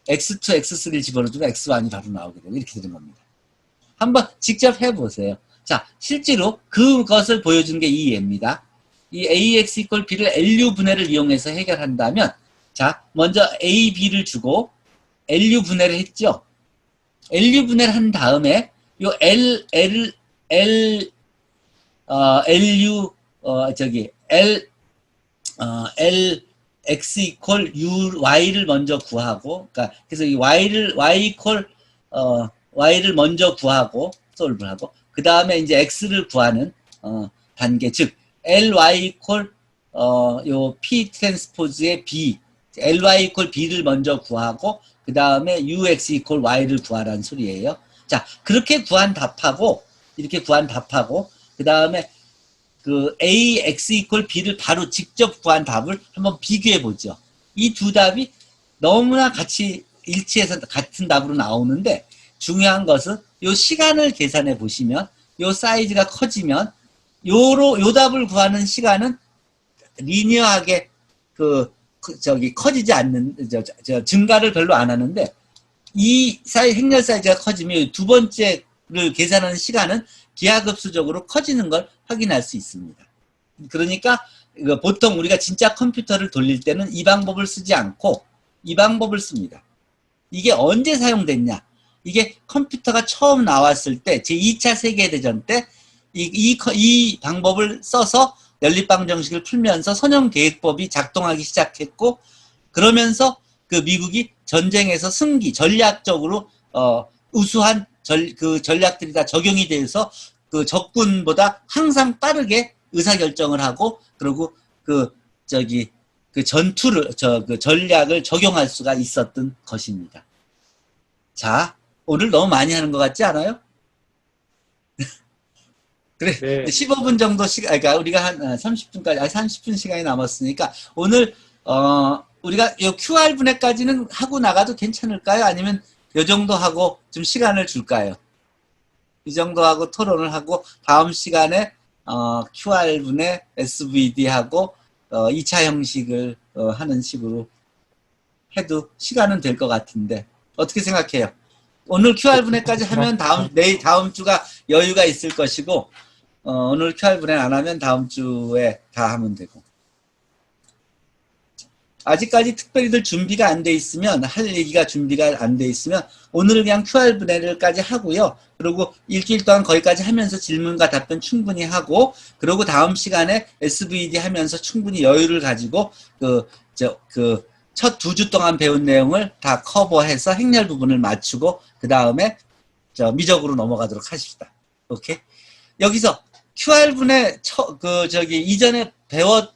x2, x3를 집어넣어주면 x1이 바로 나오게 되고 이렇게 되는 겁니다. 한번 직접 해보세요. 자, 실제로 그것을 보여준 게 이 예입니다. 이 ax 이퀄 b를 LU 분해를 이용해서 해결한다면 자, 먼저 a, b를 주고 LU 분해를 했죠. LU 분해를 한 다음에 요 x 이퀄 u y를 먼저 구하고 그래서 이 y를 먼저 구하고 솔브하고 그 다음에 이제 x를 구하는 단계 즉 ly 이퀄 요 p 트랜스포즈의 b ly 이퀄 b를 먼저 구하고 그 다음에 ux 이퀄 y를 구하라는 소리예요. 자, 그렇게 구한 답하고 이렇게 구한 답하고 그 다음에 그 ax 이퀄 b를 바로 직접 구한 답을 한번 비교해 보죠. 이 두 답이 너무나 같이 일치해서 같은 답으로 나오는데 중요한 것은 요 시간을 계산해 보시면 요 사이즈가 커지면 요 답을 구하는 시간은 리니어하게 커지지 않는 증가를 별로 안 하는데 이 행렬 사이즈가 커지면 두 번째를 계산하는 시간은 기하급수적으로 커지는 걸 확인할 수 있습니다. 그러니까 보통 우리가 진짜 컴퓨터를 돌릴 때는 이 방법을 쓰지 않고 이 방법을 씁니다. 이게 언제 사용됐냐? 이게 컴퓨터가 처음 나왔을 때 제2차 세계대전 때 이 방법을 써서 연립방정식을 풀면서 선형계획법이 작동하기 시작했고 그러면서 그 미국이 전쟁에서 승기, 전략적으로 우수한 그 전략들이 다 적용이 돼서 그 적군보다 항상 빠르게 의사결정을 하고 그리고 그 전투를 그 전략을 적용할 수가 있었던 것입니다. 자, 오늘 너무 많이 하는 것 같지 않아요? 그래, 네. 15분 정도 시간, 그러니까 우리가 한 30분까지, 30분 시간이 남았으니까 오늘 우리가 요 QR 분해까지는 하고 나가도 괜찮을까요? 아니면 요 정도 하고 좀 시간을 줄까요? 이 정도 하고 토론을 하고 다음 시간에 QR 분해 SVD 하고 2차 형식을 하는 식으로 해도 시간은 될 것 같은데 어떻게 생각해요? 오늘 QR 분해까지 하면 다음 주가 여유가 있을 것이고 오늘 QR 분해 안 하면 다음 주에 다 하면 되고. 아직까지 특별히들 준비가 안 돼 있으면 할 얘기가 준비가 안 돼 있으면 오늘 그냥 QR 분해를까지 하고요. 그리고 일주일 동안 거기까지 하면서 질문과 답변 충분히 하고 그리고 다음 시간에 SVD 하면서 충분히 여유를 가지고 첫 2주 동안 배운 내용을 다 커버해서 행렬 부분을 맞추고 그 다음에 미적으로 넘어가도록 하십시다. 오케이? 여기서 QR 분해 이전에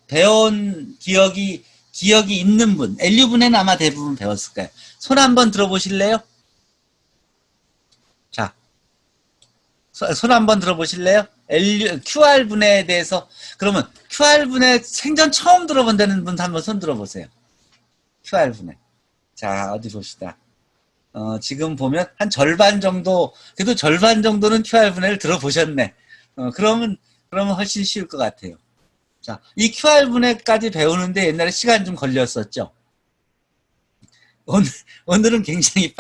배운 기억이 있는 분, LU 분해는 아마 대부분 배웠을 거예요. 손 한번 들어보실래요? 자, 손 한번 들어보실래요? QR 분해에 대해서. 그러면 QR 분해 생전 처음 들어본다는 분 한번 손 들어보세요. QR 분해. 자, 어디 봅시다. 지금 보면 한 절반 정도, 그래도 절반 정도는 QR 분해를 들어보셨네. 그러면 훨씬 쉬울 것 같아요. 자, 이 QR 분해까지 배우는데 옛날에 시간 좀 걸렸었죠. 오늘은 굉장히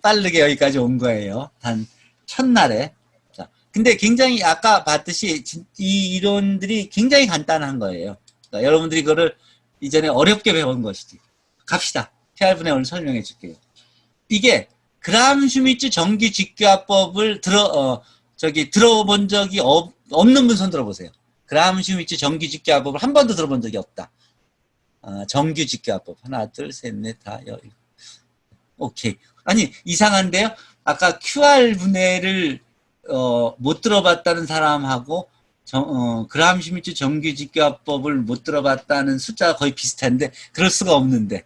빠르게 여기까지 온 거예요. 단 첫날에. 자, 근데 굉장히 아까 봤듯이 이 이론들이 굉장히 간단한 거예요. 그러니까 여러분들이 이거를 이전에 어렵게 배운 것이지. 갑시다. QR 분해 오늘 설명해 줄게요. 이게 그람-슈미츠 정규 직교합법을 들어본 적이 없는 분 손 들어보세요. 그람-슈미츠 정규 직교합법을 한 번도 들어본 적이 없다. 정규 직교합법. 하나, 둘, 셋, 넷, 다, 오케이. 아니, 이상한데요? 아까 QR 분해를, 못 들어봤다는 사람하고, 그람-슈미츠 정규 직교합법을 못 들어봤다는 숫자가 거의 비슷한데, 그럴 수가 없는데.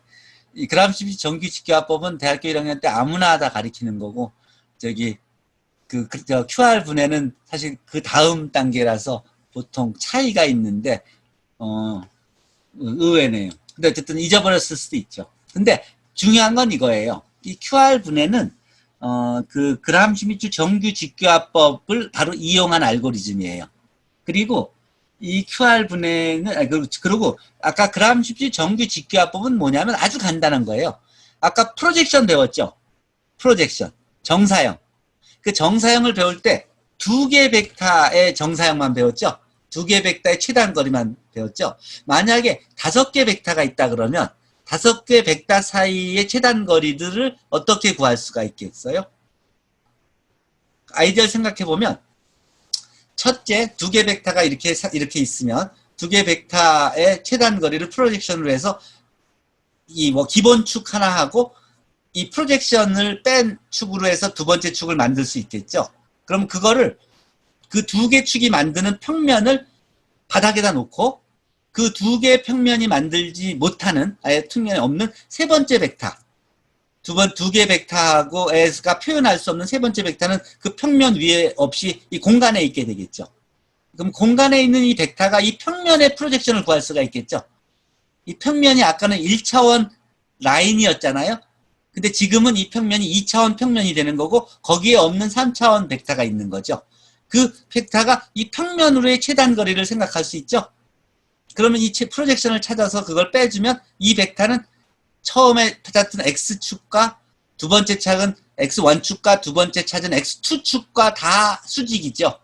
이 그람-슈미츠 정규 직교합법은 대학교 1학년 때 아무나 다 가리키는 거고, QR 분해는 사실 그 다음 단계라서 보통 차이가 있는데, 의외네요. 근데 어쨌든 잊어버렸을 수도 있죠. 근데 중요한 건 이거예요. 이 QR 분해는, 그 그람-슈미츠 정규 직교합법을 바로 이용한 알고리즘이에요. 그리고 이 QR 분해는, 그리고 아까 그람-슈미츠 정규 직교합법은 뭐냐면 아주 간단한 거예요. 아까 프로젝션 배웠죠? 프로젝션. 정사형. 그 정사형을 배울 때 2개 벡터의 정사형만 배웠죠? 2개 벡터의 최단거리만 배웠죠? 만약에 5개 벡터가 있다 그러면 5개 벡터 사이의 최단거리들을 어떻게 구할 수가 있겠어요? 아이디어를 생각해보면 첫째 2개 벡터가 이렇게 있으면 2개 벡터의 최단거리를 프로젝션으로 해서 기본 축 하나 하고 이 프로젝션을 뺀 축으로 해서 두 번째 축을 만들 수 있겠죠. 그럼 그거를 그 2개 축이 만드는 평면을 바닥에다 놓고 그 2개 평면이 만들지 못하는 아예 평면이 없는 세 번째 벡터 2개 벡터하고 S가 표현할 수 없는 세 번째 벡터는 그 평면 위에 없이 이 공간에 있게 되겠죠. 그럼 공간에 있는 이 벡터가 이 평면의 프로젝션을 구할 수가 있겠죠. 이 평면이 아까는 1차원 라인이었잖아요. 근데 지금은 이 평면이 2차원 평면이 되는 거고 거기에 없는 3차원 벡터가 있는 거죠. 그 벡터가 이 평면으로의 최단거리를 생각할 수 있죠. 그러면 이 프로젝션을 찾아서 그걸 빼주면 이 벡터는 처음에 찾았던 X축과 두 번째 찾은 X1축과 두 번째 찾은 X2축과 다 수직이죠.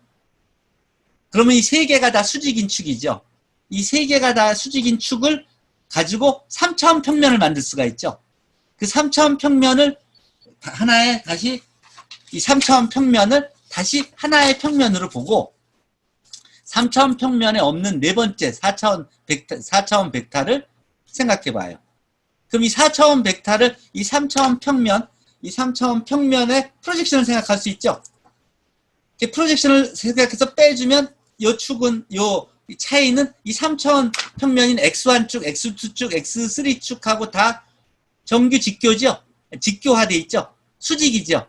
그러면 이 세 개가 다 수직인 축이죠. 이 세 개가 다 수직인 축을 가지고 3차원 평면을 만들 수가 있죠. 그 3차원 평면을 하나의 다시 이 3차원 평면을 다시 하나의 평면으로 보고 3차원 평면에 없는 네 번째 4차원 벡터를 생각해 봐요. 그럼 이 4차원 벡터를 이 3차원 평면, 이 3차원 평면의 프로젝션을 생각할 수 있죠. 이렇게 프로젝션을 생각해서 빼주면 요 축은, 요 차이는 이 3차원 평면인 x1축, x2축, x3축하고 다 정규 직교죠. 직교화돼 있죠. 수직이죠.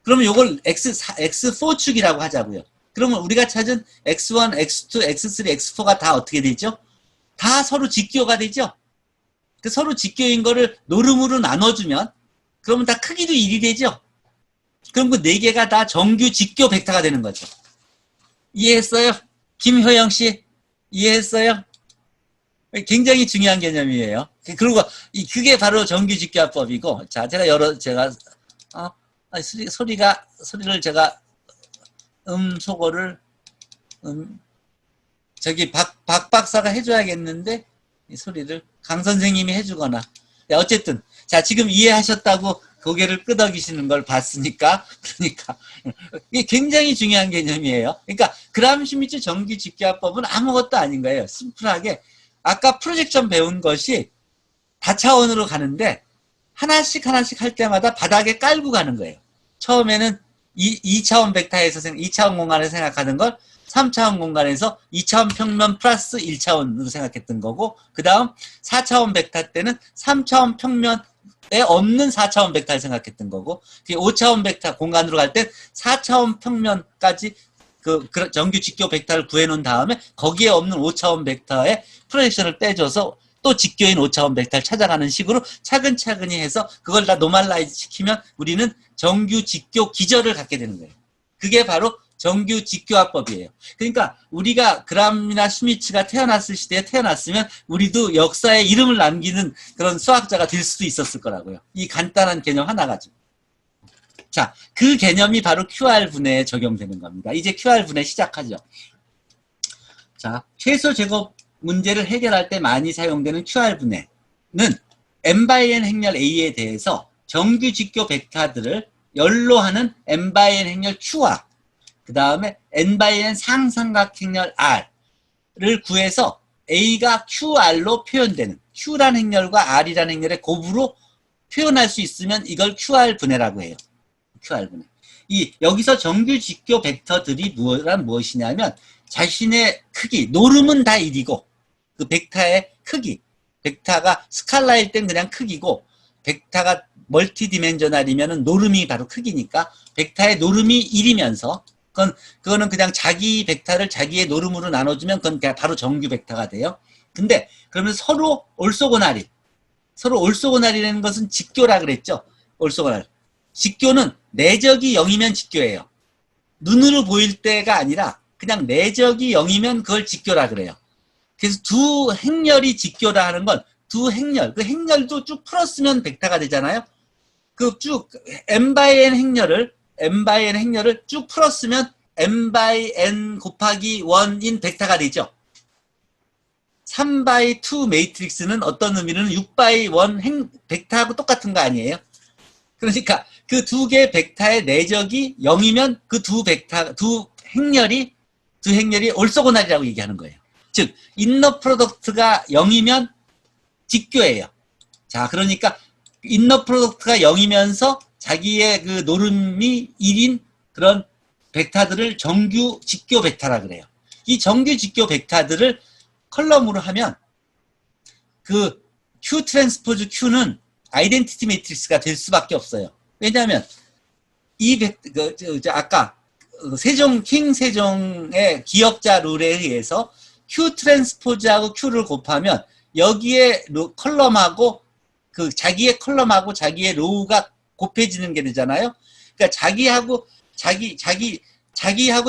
그러면 요걸 x4축이라고 하자고요. 그러면 우리가 찾은 x1, x2, x3, x4가 다 어떻게 되죠? 다 서로 직교가 되죠. 그 서로 직교인 거를 노름으로 나눠주면 그러면 다 크기도 1이 되죠. 그럼 그 4개가 다 정규 직교 벡터가 되는 거죠. 이해했어요? 김효영 씨 이해했어요? 굉장히 중요한 개념이에요. 그리고 그게 바로 정규 직교화법이고, 자 제가 소리를 제가 소거를 저기 박 박사가 해줘야겠는데 이 소리를 강 선생님이 해주거나. 어쨌든 자 지금 이해하셨다고 고개를 끄덕이시는 걸 봤으니까 그러니까 이게 굉장히 중요한 개념이에요. 그러니까 그람슈미츠 정규 직교화법은 아무것도 아닌 거예요. 심플하게 아까 프로젝션 배운 것이 다차원으로 가는데 하나씩 할 때마다 바닥에 깔고 가는 거예요. 처음에는 2차원 벡터에서 2차원 공간을 생각하는 걸 3차원 공간에서 2차원 평면 플러스 1차원으로 생각했던 거고, 그 다음 4차원 벡터 때는 3차원 평면에 없는 4차원 벡터를 생각했던 거고, 5차원 벡터 공간으로 갈 땐 4차원 평면까지 그 정규 직교 벡터를 구해놓은 다음에 거기에 없는 5차원 벡터의 프로젝션을 떼줘서 또 직교인 5차원 벡터를 찾아가는 식으로 차근차근히 해서 그걸 다 노멀라이즈 시키면 우리는 정규 직교 기절을 갖게 되는 거예요. 그게 바로 정규 직교화법이에요. 그러니까 우리가 그람이나 슈미츠가 태어났을 시대에 태어났으면 우리도 역사에 이름을 남기는 그런 수학자가 될 수도 있었을 거라고요. 이 간단한 개념 하나 가지고. 자, 그 개념이 바로 QR분해에 적용되는 겁니다. 이제 QR분해 시작하죠. 자, 최소 제곱 문제를 해결할 때 많이 사용되는 QR분해는 n/n 행렬 A에 대해서 정규 직교 벡터들을 열로 하는 n/n 행렬 Q와 그 다음에 n/n 상삼각 행렬 R을 구해서 A가 QR로 표현되는, Q라는 행렬과 R이라는 행렬의 곱으로 표현할 수 있으면 이걸 QR분해라고 해요. QR분해. 여기서 정규 직교 벡터들이 무엇이냐면 자신의 크기, 노름은 다 1이고 그 벡터의 크기, 벡터가 스칼라일 땐 그냥 크기고 벡터가 멀티디멘저널이면은 노름이 바로 크기니까 벡터의 노름이 1이면서 그거는 그냥 자기 벡터를 자기의 노름으로 나눠주면 그건 그냥 바로 정규 벡터가 돼요. 근데 그러면 서로 올소고날이라는 것은 직교라 그랬죠. 올소고날. 직교는 내적이 0이면 직교예요. 눈으로 보일 때가 아니라 그냥 내적이 0이면 그걸 직교라 그래요. 그래서 두 행렬이 직교라 하는 건 두 행렬, 그 행렬도 쭉 풀었으면 벡터가 되잖아요. 그 쭉 n/n 행렬을 쭉 풀었으면 n/n 곱하기 1인 벡터가 되죠. 3/2 매트릭스는 어떤 의미로는 6/1 벡터하고 똑같은 거 아니에요? 그러니까 그 두 개의 벡터의 내적이 0이면 그 두 행렬이 올소고날이라고 얘기하는 거예요. 즉 인너 프로덕트가 0이면 직교예요. 자, 그러니까 인너 프로덕트가 0이면서 자기의 그 노름이 1인 그런 벡터들을 정규 직교 벡터라 그래요. 이 정규 직교 벡터들을 컬럼으로 하면 그 Q 트랜스포즈 Q는 아이덴티티 매트릭스가 될 수밖에 없어요. 왜냐하면 아까 킹 세종의 기억자 룰에 의해서 Q 트랜스포즈하고 Q를 곱하면 여기에 컬럼하고 자기의 컬럼하고 자기의 로우가 곱해지는 게 되잖아요. 그러니까 자기하고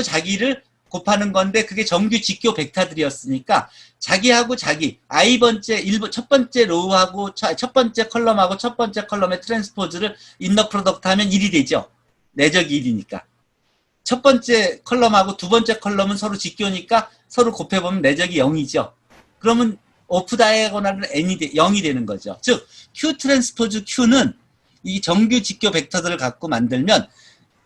자기를 곱하는 건데 그게 정규 직교 벡터들이었으니까 자기하고 자기 첫 번째 로우하고 첫 번째 컬럼하고 첫 번째 컬럼의 트랜스포즈를 인너 프로덕트 하면 1이 되죠. 내적이 1이니까. 첫 번째 컬럼하고 두 번째 컬럼은 서로 직교니까 서로 곱해보면 내적이 0이죠. 그러면 오프 다이아고널은 0이 되는 거죠. 즉 Q 트랜스포즈 Q는 이 정규 직교 벡터들을 갖고 만들면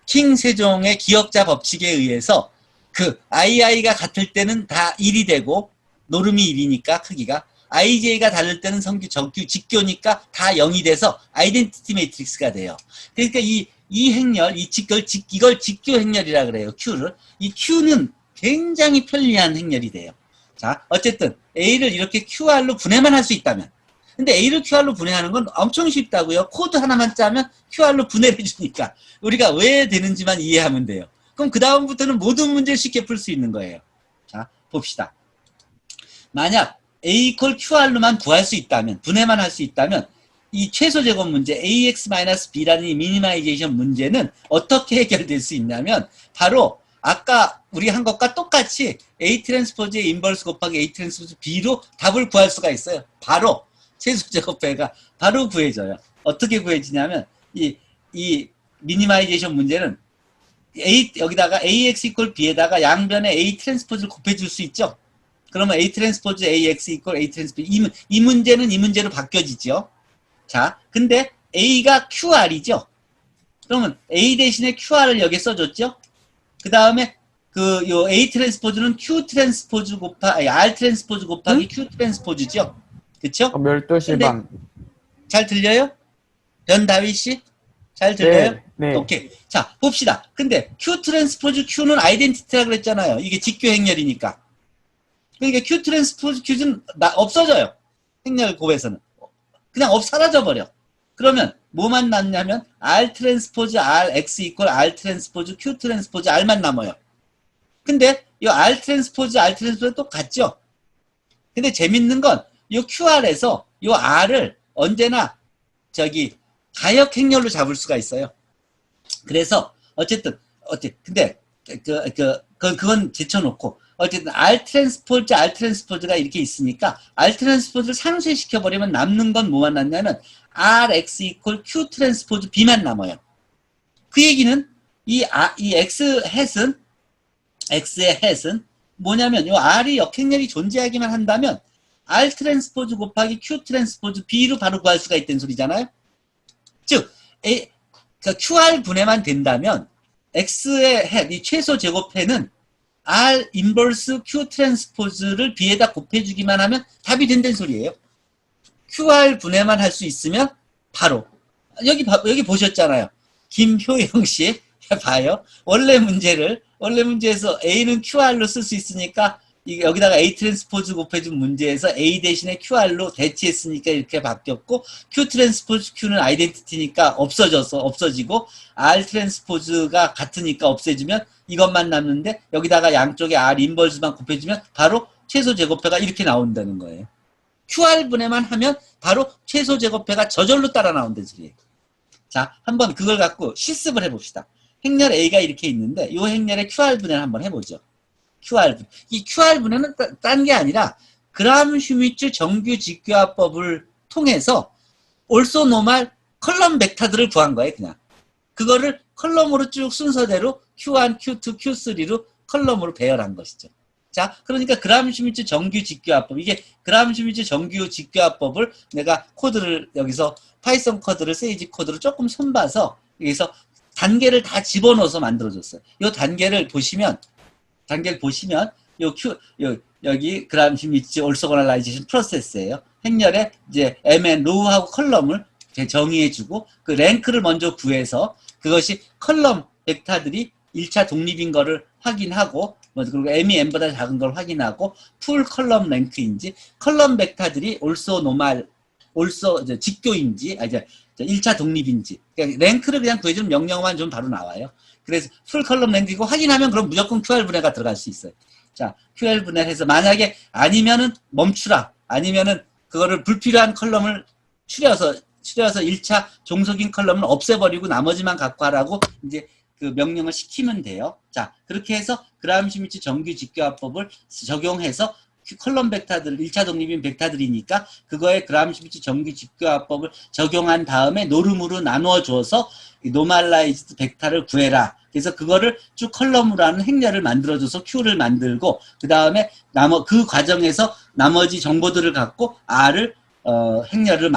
킹 세종의 기억자 법칙에 의해서 그 II가 같을 때는 다 1이 되고 노름이 1이니까 크기가 ij가 다를 때는 성규, 정규, 직교니까 다 0이 돼서 아이덴티티 매트릭스가 돼요. 그러니까 이 행렬, 이걸 직교 행렬이라 그래요. Q를. 이 Q는 굉장히 편리한 행렬이 돼요. 자, 어쨌든 A를 이렇게 QR로 분해만 할 수 있다면. 근데 A를 QR로 분해하는 건 엄청 쉽다고요. 코드 하나만 짜면 QR로 분해를 해주니까. 우리가 왜 되는지만 이해하면 돼요. 그럼 그 다음부터는 모든 문제를 쉽게 풀 수 있는 거예요. 자, 봅시다. 만약 A 이퀄 QR로만 구할 수 있다면, 분해만 할 수 있다면, 이 최소 제곱 문제, AX-B라는 이 미니마이제이션 문제는 어떻게 해결될 수 있냐면, 바로 아까 우리 한 것과 똑같이 A 트랜스포즈의 인버스 곱하기 A 트랜스포즈 B로 답을 구할 수가 있어요. 바로 최소 제곱배가 바로 구해져요. 어떻게 구해지냐면, 이 미니마이제이션 문제는 여기다가 AX 이퀄 B에다가 양변에 A 트랜스포즈를 곱해줄 수 있죠. 그러면 A 트랜스포즈 AX 이퀄 A 트랜스포즈 이 문제는 이 문제로 바뀌어지죠. 자, 근데 A가 QR이죠. 그러면 A 대신에 QR을 여기에 써줬죠. 그 다음에 요 A 트랜스포즈는 Q 트랜스포즈 곱하기 R 트랜스포즈 곱하기 Q 트랜스포즈죠. 그쵸? 12시 반. 잘 들려요? 변다윗 씨? 잘 들려요? 네, 네. 오케이. 자, 봅시다. 근데 Q 트랜스포즈 Q는 아이덴티티라 그랬잖아요. 이게 직교 행렬이니까. 그러니까 Q 트랜스포즈 Q는 없어져요. 행렬 곱에서는. 그냥 사라져버려. 그러면 뭐만 남냐면 R 트랜스포즈 R X 이퀄 R 트랜스포즈 Q 트랜스포즈 R만 남아요. 근데 이 R 트랜스포즈 R 트랜스포즈 똑같죠? 근데 재밌는 건 이 QR에서 이 R을 언제나 가역 행렬로 잡을 수가 있어요. 그래서 어쨌든 근데 그건 제쳐놓고 어쨌든 R 트랜스포즈가 이렇게 있으니까 R 트랜스포즈를 상쇄시켜 버리면 남는 건 뭐만 남냐면 RX 이퀄 Q 트랜스포즈 B만 남아요. 그 얘기는 이 X의 햇은 뭐냐면 이 R이 역행렬이 존재하기만 한다면 R 트랜스포즈 곱하기 Q 트랜스포즈 B로 바로 구할 수가 있다는 소리잖아요. 즉, QR 분해만 된다면 X의 햇, 이 최소 제곱해는 R 인버스 Q 트랜스포즈를 B에다 곱해주기만 하면 답이 된다는 소리예요. QR 분해만 할 수 있으면 바로 여기 보셨잖아요. 김효영 씨 봐요. 원래 문제에서 A는 QR로 쓸 수 있으니까 여기다가 A 트랜스포즈 곱해준 문제에서 A 대신에 QR로 대체했으니까 이렇게 바뀌었고 Q 트랜스포즈 Q는 아이덴티티니까 없어지고 R 트랜스포즈가 같으니까 없애주면 이것만 남는데 여기다가 양쪽에 R 인버스만 곱해주면 바로 최소 제곱해가 이렇게 나온다는 거예요. QR 분해만 하면 바로 최소 제곱해가 저절로 따라 나온다는 소리예요. 자, 한번 그걸 갖고 실습을 해봅시다. 행렬 A가 이렇게 있는데 이 행렬의 QR 분해를 한번 해보죠. 이 QR 분해는 딴 게 아니라 그람-슈미츠 정규 직교합법을 통해서 올소 노말 컬럼 벡터들을 구한 거예요. 그냥 그거를 컬럼으로 쭉 순서대로 Q1, Q2, Q3로 컬럼으로 배열한 것이죠. 자, 그러니까 그람-슈미츠 정규 직교합법, 이게 그람-슈미츠 정규 직교합법을 내가 코드를 여기서 파이썬 코드를 세이지 코드로 조금 손봐서 여기서 단계를 다 집어넣어서 만들어줬어요. 이 단계를 보시면 여기 그람-슈미츠 올소거널라이제이션 프로세스예요. 행렬에 이제 MN 로우하고 컬럼을 정의해주고 그 랭크를 먼저 구해서 그것이 컬럼 벡터들이 1차 독립인 거를 확인하고 그리고 M이 N보다 작은 걸 확인하고 풀 컬럼 랭크인지 컬럼 벡터들이 직교인지 이제 1차 독립인지 그러니까 랭크를 그냥 구해주면 명령어만 좀 바로 나와요. 그래서 풀 컬럼 랭크이고 확인하면 그럼 무조건 QR 분해가 들어갈 수 있어요. 자, QR 분해를 해서 만약에 아니면은 멈추라. 아니면은 그거를 불필요한 컬럼을 추려서 1차 종속인 컬럼을 없애버리고 나머지만 갖고 하라고 이제 그 명령을 시키면 돼요. 자, 그렇게 해서 그람-슈미츠 정규 직교합법을 적용해서 컬럼 벡터들 1차 독립인 벡터들이니까 그거에 그람-슈미츠 정규 직교합법을 적용한 다음에 노름으로 나누어 줘서 노멀라이즈드 벡터를 구해라. 그래서 그거를 쭉 컬럼으로 하는 행렬을 만들어줘서 Q를 만들고 그 다음에 그 과정에서 나머지 정보들을 갖고 R을 행렬을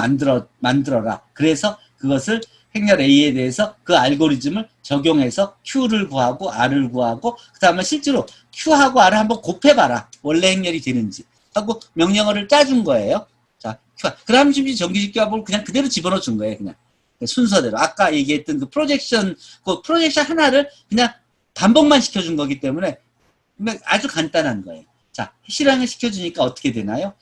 만들어라. 그래서 그것을 행렬 A에 대해서 그 알고리즘을 적용해서 Q를 구하고 R을 구하고 그 다음에 실제로 Q하고 R을 한번 곱해봐라. 원래 행렬이 되는지. 하고 명령어를 짜준 거예요. 자, QR. 그다음 심지 정규직 교합을 그냥 그대로 집어넣어 준 거예요. 그냥 순서대로. 아까 얘기했던 그 프로젝션 하나를 그냥 반복만 시켜준 거기 때문에 아주 간단한 거예요. 자, 실행을 시켜주니까 어떻게 되나요?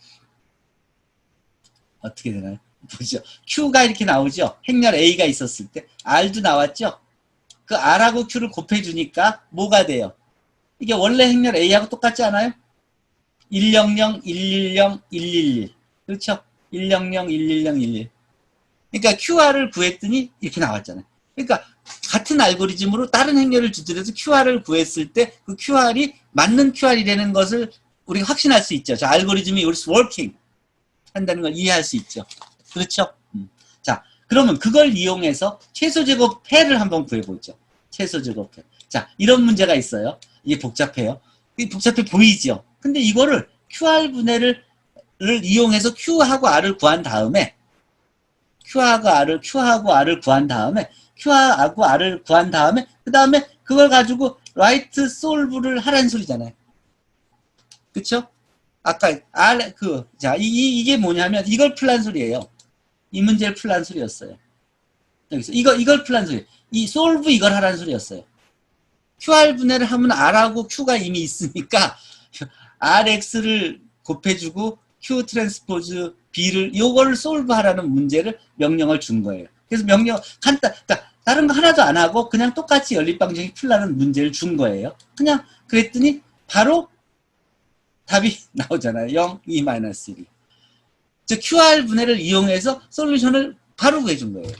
어떻게 되나요? 보죠. Q가 이렇게 나오죠. 행렬 A가 있었을 때 R도 나왔죠. 그 R하고 Q를 곱해주니까 뭐가 돼요? 이게 원래 행렬 A하고 똑같지 않아요? 100, 110, 111. 그렇죠? 100, 110, 111. 그러니까 QR을 구했더니 이렇게 나왔잖아요. 그러니까 같은 알고리즘으로 다른 행렬을 주더라도 QR을 구했을 때 그 QR이 맞는 QR이라는 것을 우리가 확신할 수 있죠. 저 알고리즘이 working 한다는 걸 이해할 수 있죠. 그렇죠? 자, 그러면 그걸 이용해서 최소 제곱해를 한번 구해보죠. 최소 제곱해. 자, 이런 문제가 있어요. 이게 복잡해요. 이게 복잡해 보이죠? 근데 이거를 QR 분해를 이용해서 Q하고 R을 구한 다음에 Q하고 R을 구한 다음에 그 다음에 그걸 가지고 write solve를 하라는 소리잖아요. 그쵸? 아까 이게 뭐냐면 이걸 풀란 소리예요. 이 문제를 풀란 소리였어요. 여기서 이걸 풀란 소리. 이 solve 이걸 하라는 소리였어요. QR 분해를 하면 R하고 Q가 이미 있으니까 RX를 곱해주고 Q 트랜스포즈 B를 요거를 solve 하라는 문제를 명령을 준 거예요. 그래서 그러니까 다른 거 하나도 안 하고 그냥 똑같이 연립방정식 풀라는 문제를 준 거예요. 그냥 그랬더니 바로 답이 나오잖아요. 0, 2, 1. 즉 QR 분해를 이용해서 솔루션을 바로 구해준 거예요.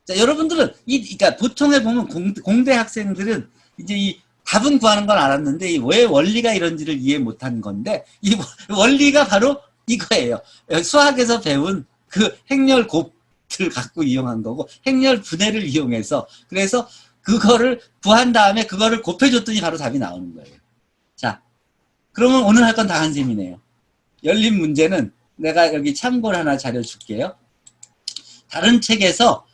자, 여러분들은 그러니까 보통에 보면 공대 학생들은 이제 이 답은 구하는 건 알았는데 왜 원리가 이런지를 이해 못한 건데 이 원리가 바로 이거예요. 수학에서 배운 그 행렬 곱을 갖고 이용한 거고 행렬 분해를 이용해서 그래서 그거를 구한 다음에 그거를 곱해줬더니 바로 답이 나오는 거예요. 자, 그러면 오늘 할 건 다 한 셈이네요. 열린 문제는 내가 여기 참고를 하나 자료 줄게요. 다른 책에서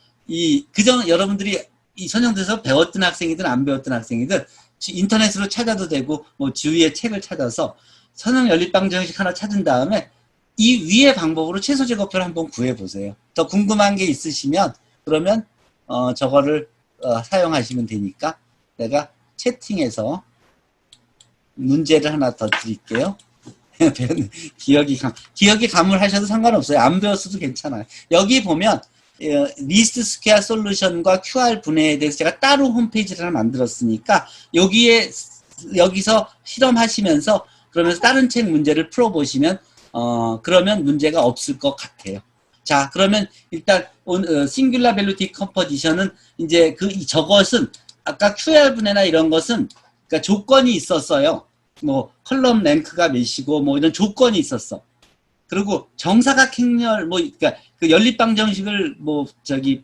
여러분들이 이 선영돼서 배웠던 학생이든 안 배웠던 학생이든 인터넷으로 찾아도 되고 뭐 주위에 책을 찾아서 선형 연립방정식 하나 찾은 다음에 이 위의 방법으로 최소 제곱표를 한번 구해보세요. 더 궁금한 게 있으시면 그러면 저거를 사용하시면 되니까 내가 채팅에서 문제를 하나 더 드릴게요. 기억이 가물하셔도 상관없어요. 안 배웠어도 괜찮아요. 여기 보면 리스트 스퀘어 솔루션과 QR 분해에 대해서 제가 따로 홈페이지를 하나 만들었으니까 여기서 실험하시면서 그러면서 다른 책 문제를 풀어보시면 그러면 문제가 없을 것 같아요. 자, 그러면 일단 싱귤라 밸류 디컴포지션은 이제 저것은 아까 QR 분해나 이런 것은 그러니까 조건이 있었어요. 뭐 컬럼 랭크가 몇이고 뭐 이런 조건이 있었어. 그리고 정사각 행렬 그러니까 그 연립방정식을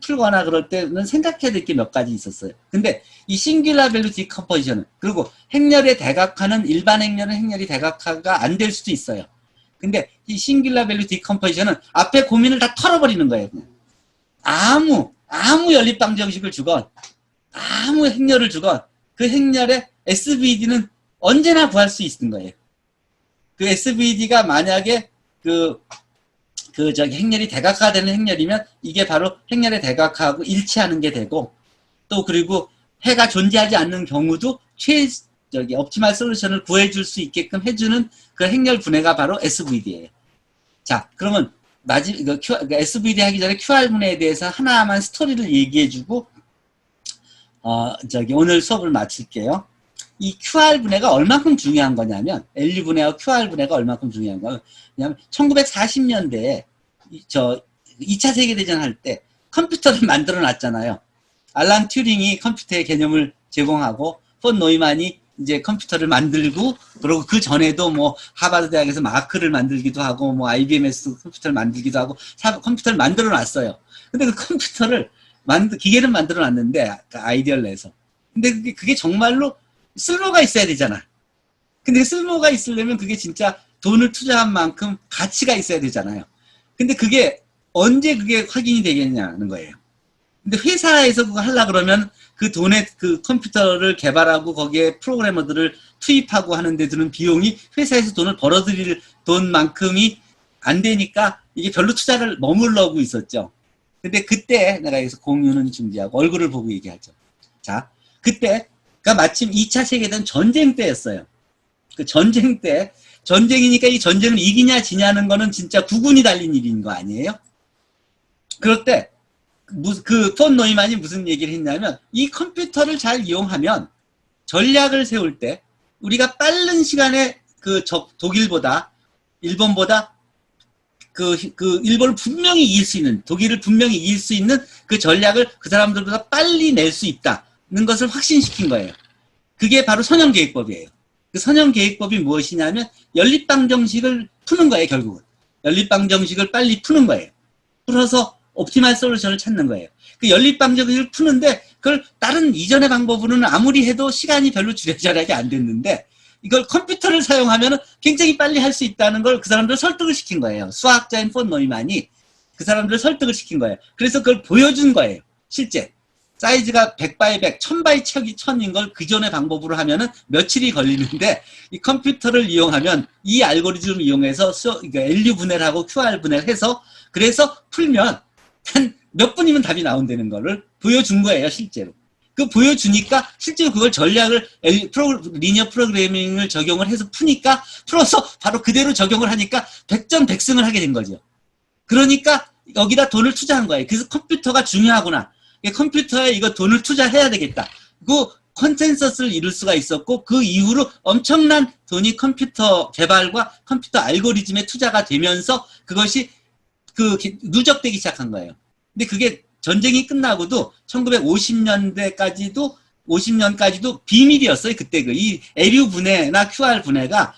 풀거나 그럴 때는 생각해야 될 게 몇 가지 있었어요. 근데 이 싱귤라 밸류 디컴포지션은 그리고 행렬의 대각화는 일반 행렬이 대각화가 안 될 수도 있어요. 근데 이 싱귤라 밸류 디컴포지션은 앞에 고민을 다 털어버리는 거예요. 그냥. 아무 연립방정식을 주건 아무 행렬을 주건 그 행렬의 SVD는 언제나 구할 수 있는 거예요. 그 SVD가 만약에 행렬이 대각화되는 행렬이면 이게 바로 행렬의 대각화하고 일치하는 게 되고 또 그리고 해가 존재하지 않는 경우도 옵티멀 솔루션을 구해줄 수 있게끔 해주는 그 행렬 분해가 바로 SVD예요. 자, 그러면 SVD 하기 전에 QR 분해에 대해서 하나만 스토리를 얘기해주고 오늘 수업을 마칠게요. 이 QR 분해가 얼만큼 중요한 거냐면 LU 분해와 QR 분해가 얼만큼 중요한 거냐면 1940년대에 2차 세계대전 할 때 컴퓨터를 만들어 놨잖아요. 알란 튜링이 컴퓨터의 개념을 제공하고 폰 노이만이 이제 컴퓨터를 만들고 그리고 그 전에도 뭐 하버드 대학에서 마크를 만들기도 하고 뭐 IBM에서 컴퓨터를 만들기도 하고 컴퓨터를 만들어 놨어요. 근데 그 컴퓨터를 기계를 만들어 놨는데 아이디어를 내서 근데 그게 정말로 쓸모가 있어야 되잖아. 근데 쓸모가 있으려면 그게 진짜 돈을 투자한 만큼 가치가 있어야 되잖아요. 근데 그게 언제 그게 확인이 되겠냐는 거예요. 근데 회사에서 그거 하려고 그러면 그 돈에 그 컴퓨터를 개발하고 거기에 프로그래머들을 투입하고 하는데 드는 비용이 회사에서 돈을 벌어들일 돈만큼이 안 되니까 이게 별로 투자를 머물러고 있었죠. 근데 그때 내가 여기서 공유는 준비하고 얼굴을 보고 얘기하죠. 자, 그때가 마침 2차 세계대전 전쟁 때였어요. 그 전쟁 때, 전쟁이니까 이 전쟁을 이기냐 지냐는 거는 진짜 국운이 달린 일인 거 아니에요? 그럴 때, 그 폰 노이만이 무슨 얘기를 했냐면, 이 컴퓨터를 잘 이용하면 전략을 세울 때 우리가 빠른 시간에 독일보다, 일본보다 일본을 분명히 이길 수 있는, 독일을 분명히 이길 수 있는 그 전략을 그 사람들보다 빨리 낼 수 있다는 것을 확신시킨 거예요. 그게 바로 선형계획법이에요. 그 선형계획법이 무엇이냐면 연립방정식을 푸는 거예요, 결국은. 연립방정식을 빨리 푸는 거예요. 풀어서 옵티멀 솔루션을 찾는 거예요. 그 연립방정식을 푸는데 그걸 다른 이전의 방법으로는 아무리 해도 시간이 별로 절약이 안 됐는데 이걸 컴퓨터를 사용하면 굉장히 빨리 할 수 있다는 걸 그 사람들 설득을 시킨 거예요. 수학자인 폰 노이만이 그 사람들을 설득을 시킨 거예요. 그래서 그걸 보여준 거예요. 실제. 사이즈가 100x100, 1000x 1000인 걸 그전의 방법으로 하면은 며칠이 걸리는데 이 컴퓨터를 이용하면 이 알고리즘을 이용해서 그러니까 LU 분해를 하고 QR 분해를 해서 그래서 풀면 한 몇 분이면 답이 나온다는 거를 보여준 거예요, 실제로. 그 보여주니까 실제로 그걸 전략을 리니어 프로그래밍을 적용을 해서 풀어서 바로 그대로 적용을 하니까 100점 100승을 하게 된 거죠. 그러니까 여기다 돈을 투자한 거예요. 그래서 컴퓨터가 중요하구나. 컴퓨터에 이거 돈을 투자해야 되겠다. 그 컨센서스를 이룰 수가 있었고 그 이후로 엄청난 돈이 컴퓨터 개발과 컴퓨터 알고리즘에 투자가 되면서 그것이 누적되기 시작한 거예요. 근데 그게 전쟁이 끝나고도 1950년까지도 비밀이었어요. 그때 이 LU 분해나 QR 분해가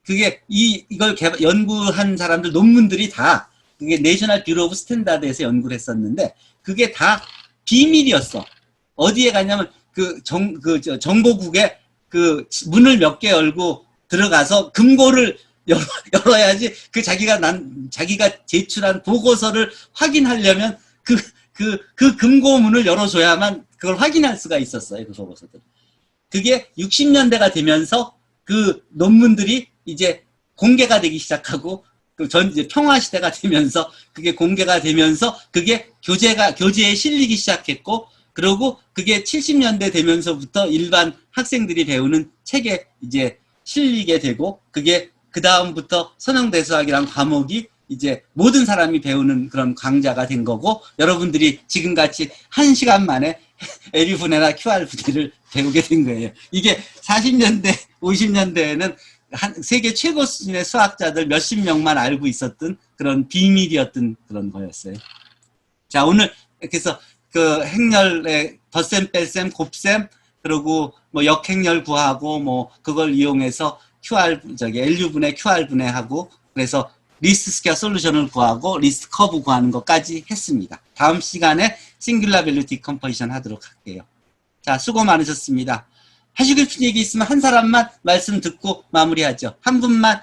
그게 이걸 연구한 사람들 논문들이 다 그게 내셔널 뷰로 오브 스탠다드에서 연구를 했었는데 그게 다 비밀이었어. 어디에 갔냐면 정보국에 문을 몇 개 열고 들어가서 금고를 열어야지 자기가 제출한 보고서를 확인하려면 그 금고문을 열어줘야만 그걸 확인할 수가 있었어요. 그 보고서들. 그게 60년대가 되면서 그 논문들이 이제 공개가 되기 시작하고 이제 평화 시대가 되면서 그게 공개가 되면서 그게 교재에 실리기 시작했고 그리고 그게 70년대 되면서부터 일반 학생들이 배우는 책에 이제 실리게 되고 그게 그 다음부터 선형대수학이란 과목이 이제 모든 사람이 배우는 그런 강좌가 된 거고 여러분들이 지금같이 1시간 만에 LU 분해나 QR 분해를 배우게 된 거예요. 이게 40년대, 50년대에는 세계 최고 수준의 수학자들 몇십 명만 알고 있었던 그런 비밀이었던 그런 거였어요. 자, 오늘 그래서 그 행렬의 덧셈, 뺄셈, 곱셈 그리고 뭐 역행렬 구하고 뭐 그걸 이용해서 LU 분해, QR 분해하고 그래서 리스트 스퀘어 솔루션을 구하고 리스트 커브 구하는 것까지 했습니다. 다음 시간에 싱귤라 밸류 디컴포지션 하도록 할게요. 자, 수고 많으셨습니다. 하시고 싶은 얘기 있으면 한 사람만 말씀 듣고 마무리하죠. 한 분만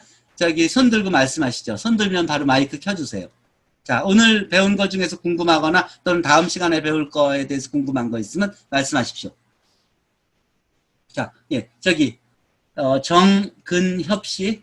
손 들고 말씀하시죠. 손 들면 바로 마이크 켜주세요. 자, 오늘 배운 것 중에서 궁금하거나 또는 다음 시간에 배울 거에 대해서 궁금한 거 있으면 말씀하십시오. 자, 예, 정근협 씨.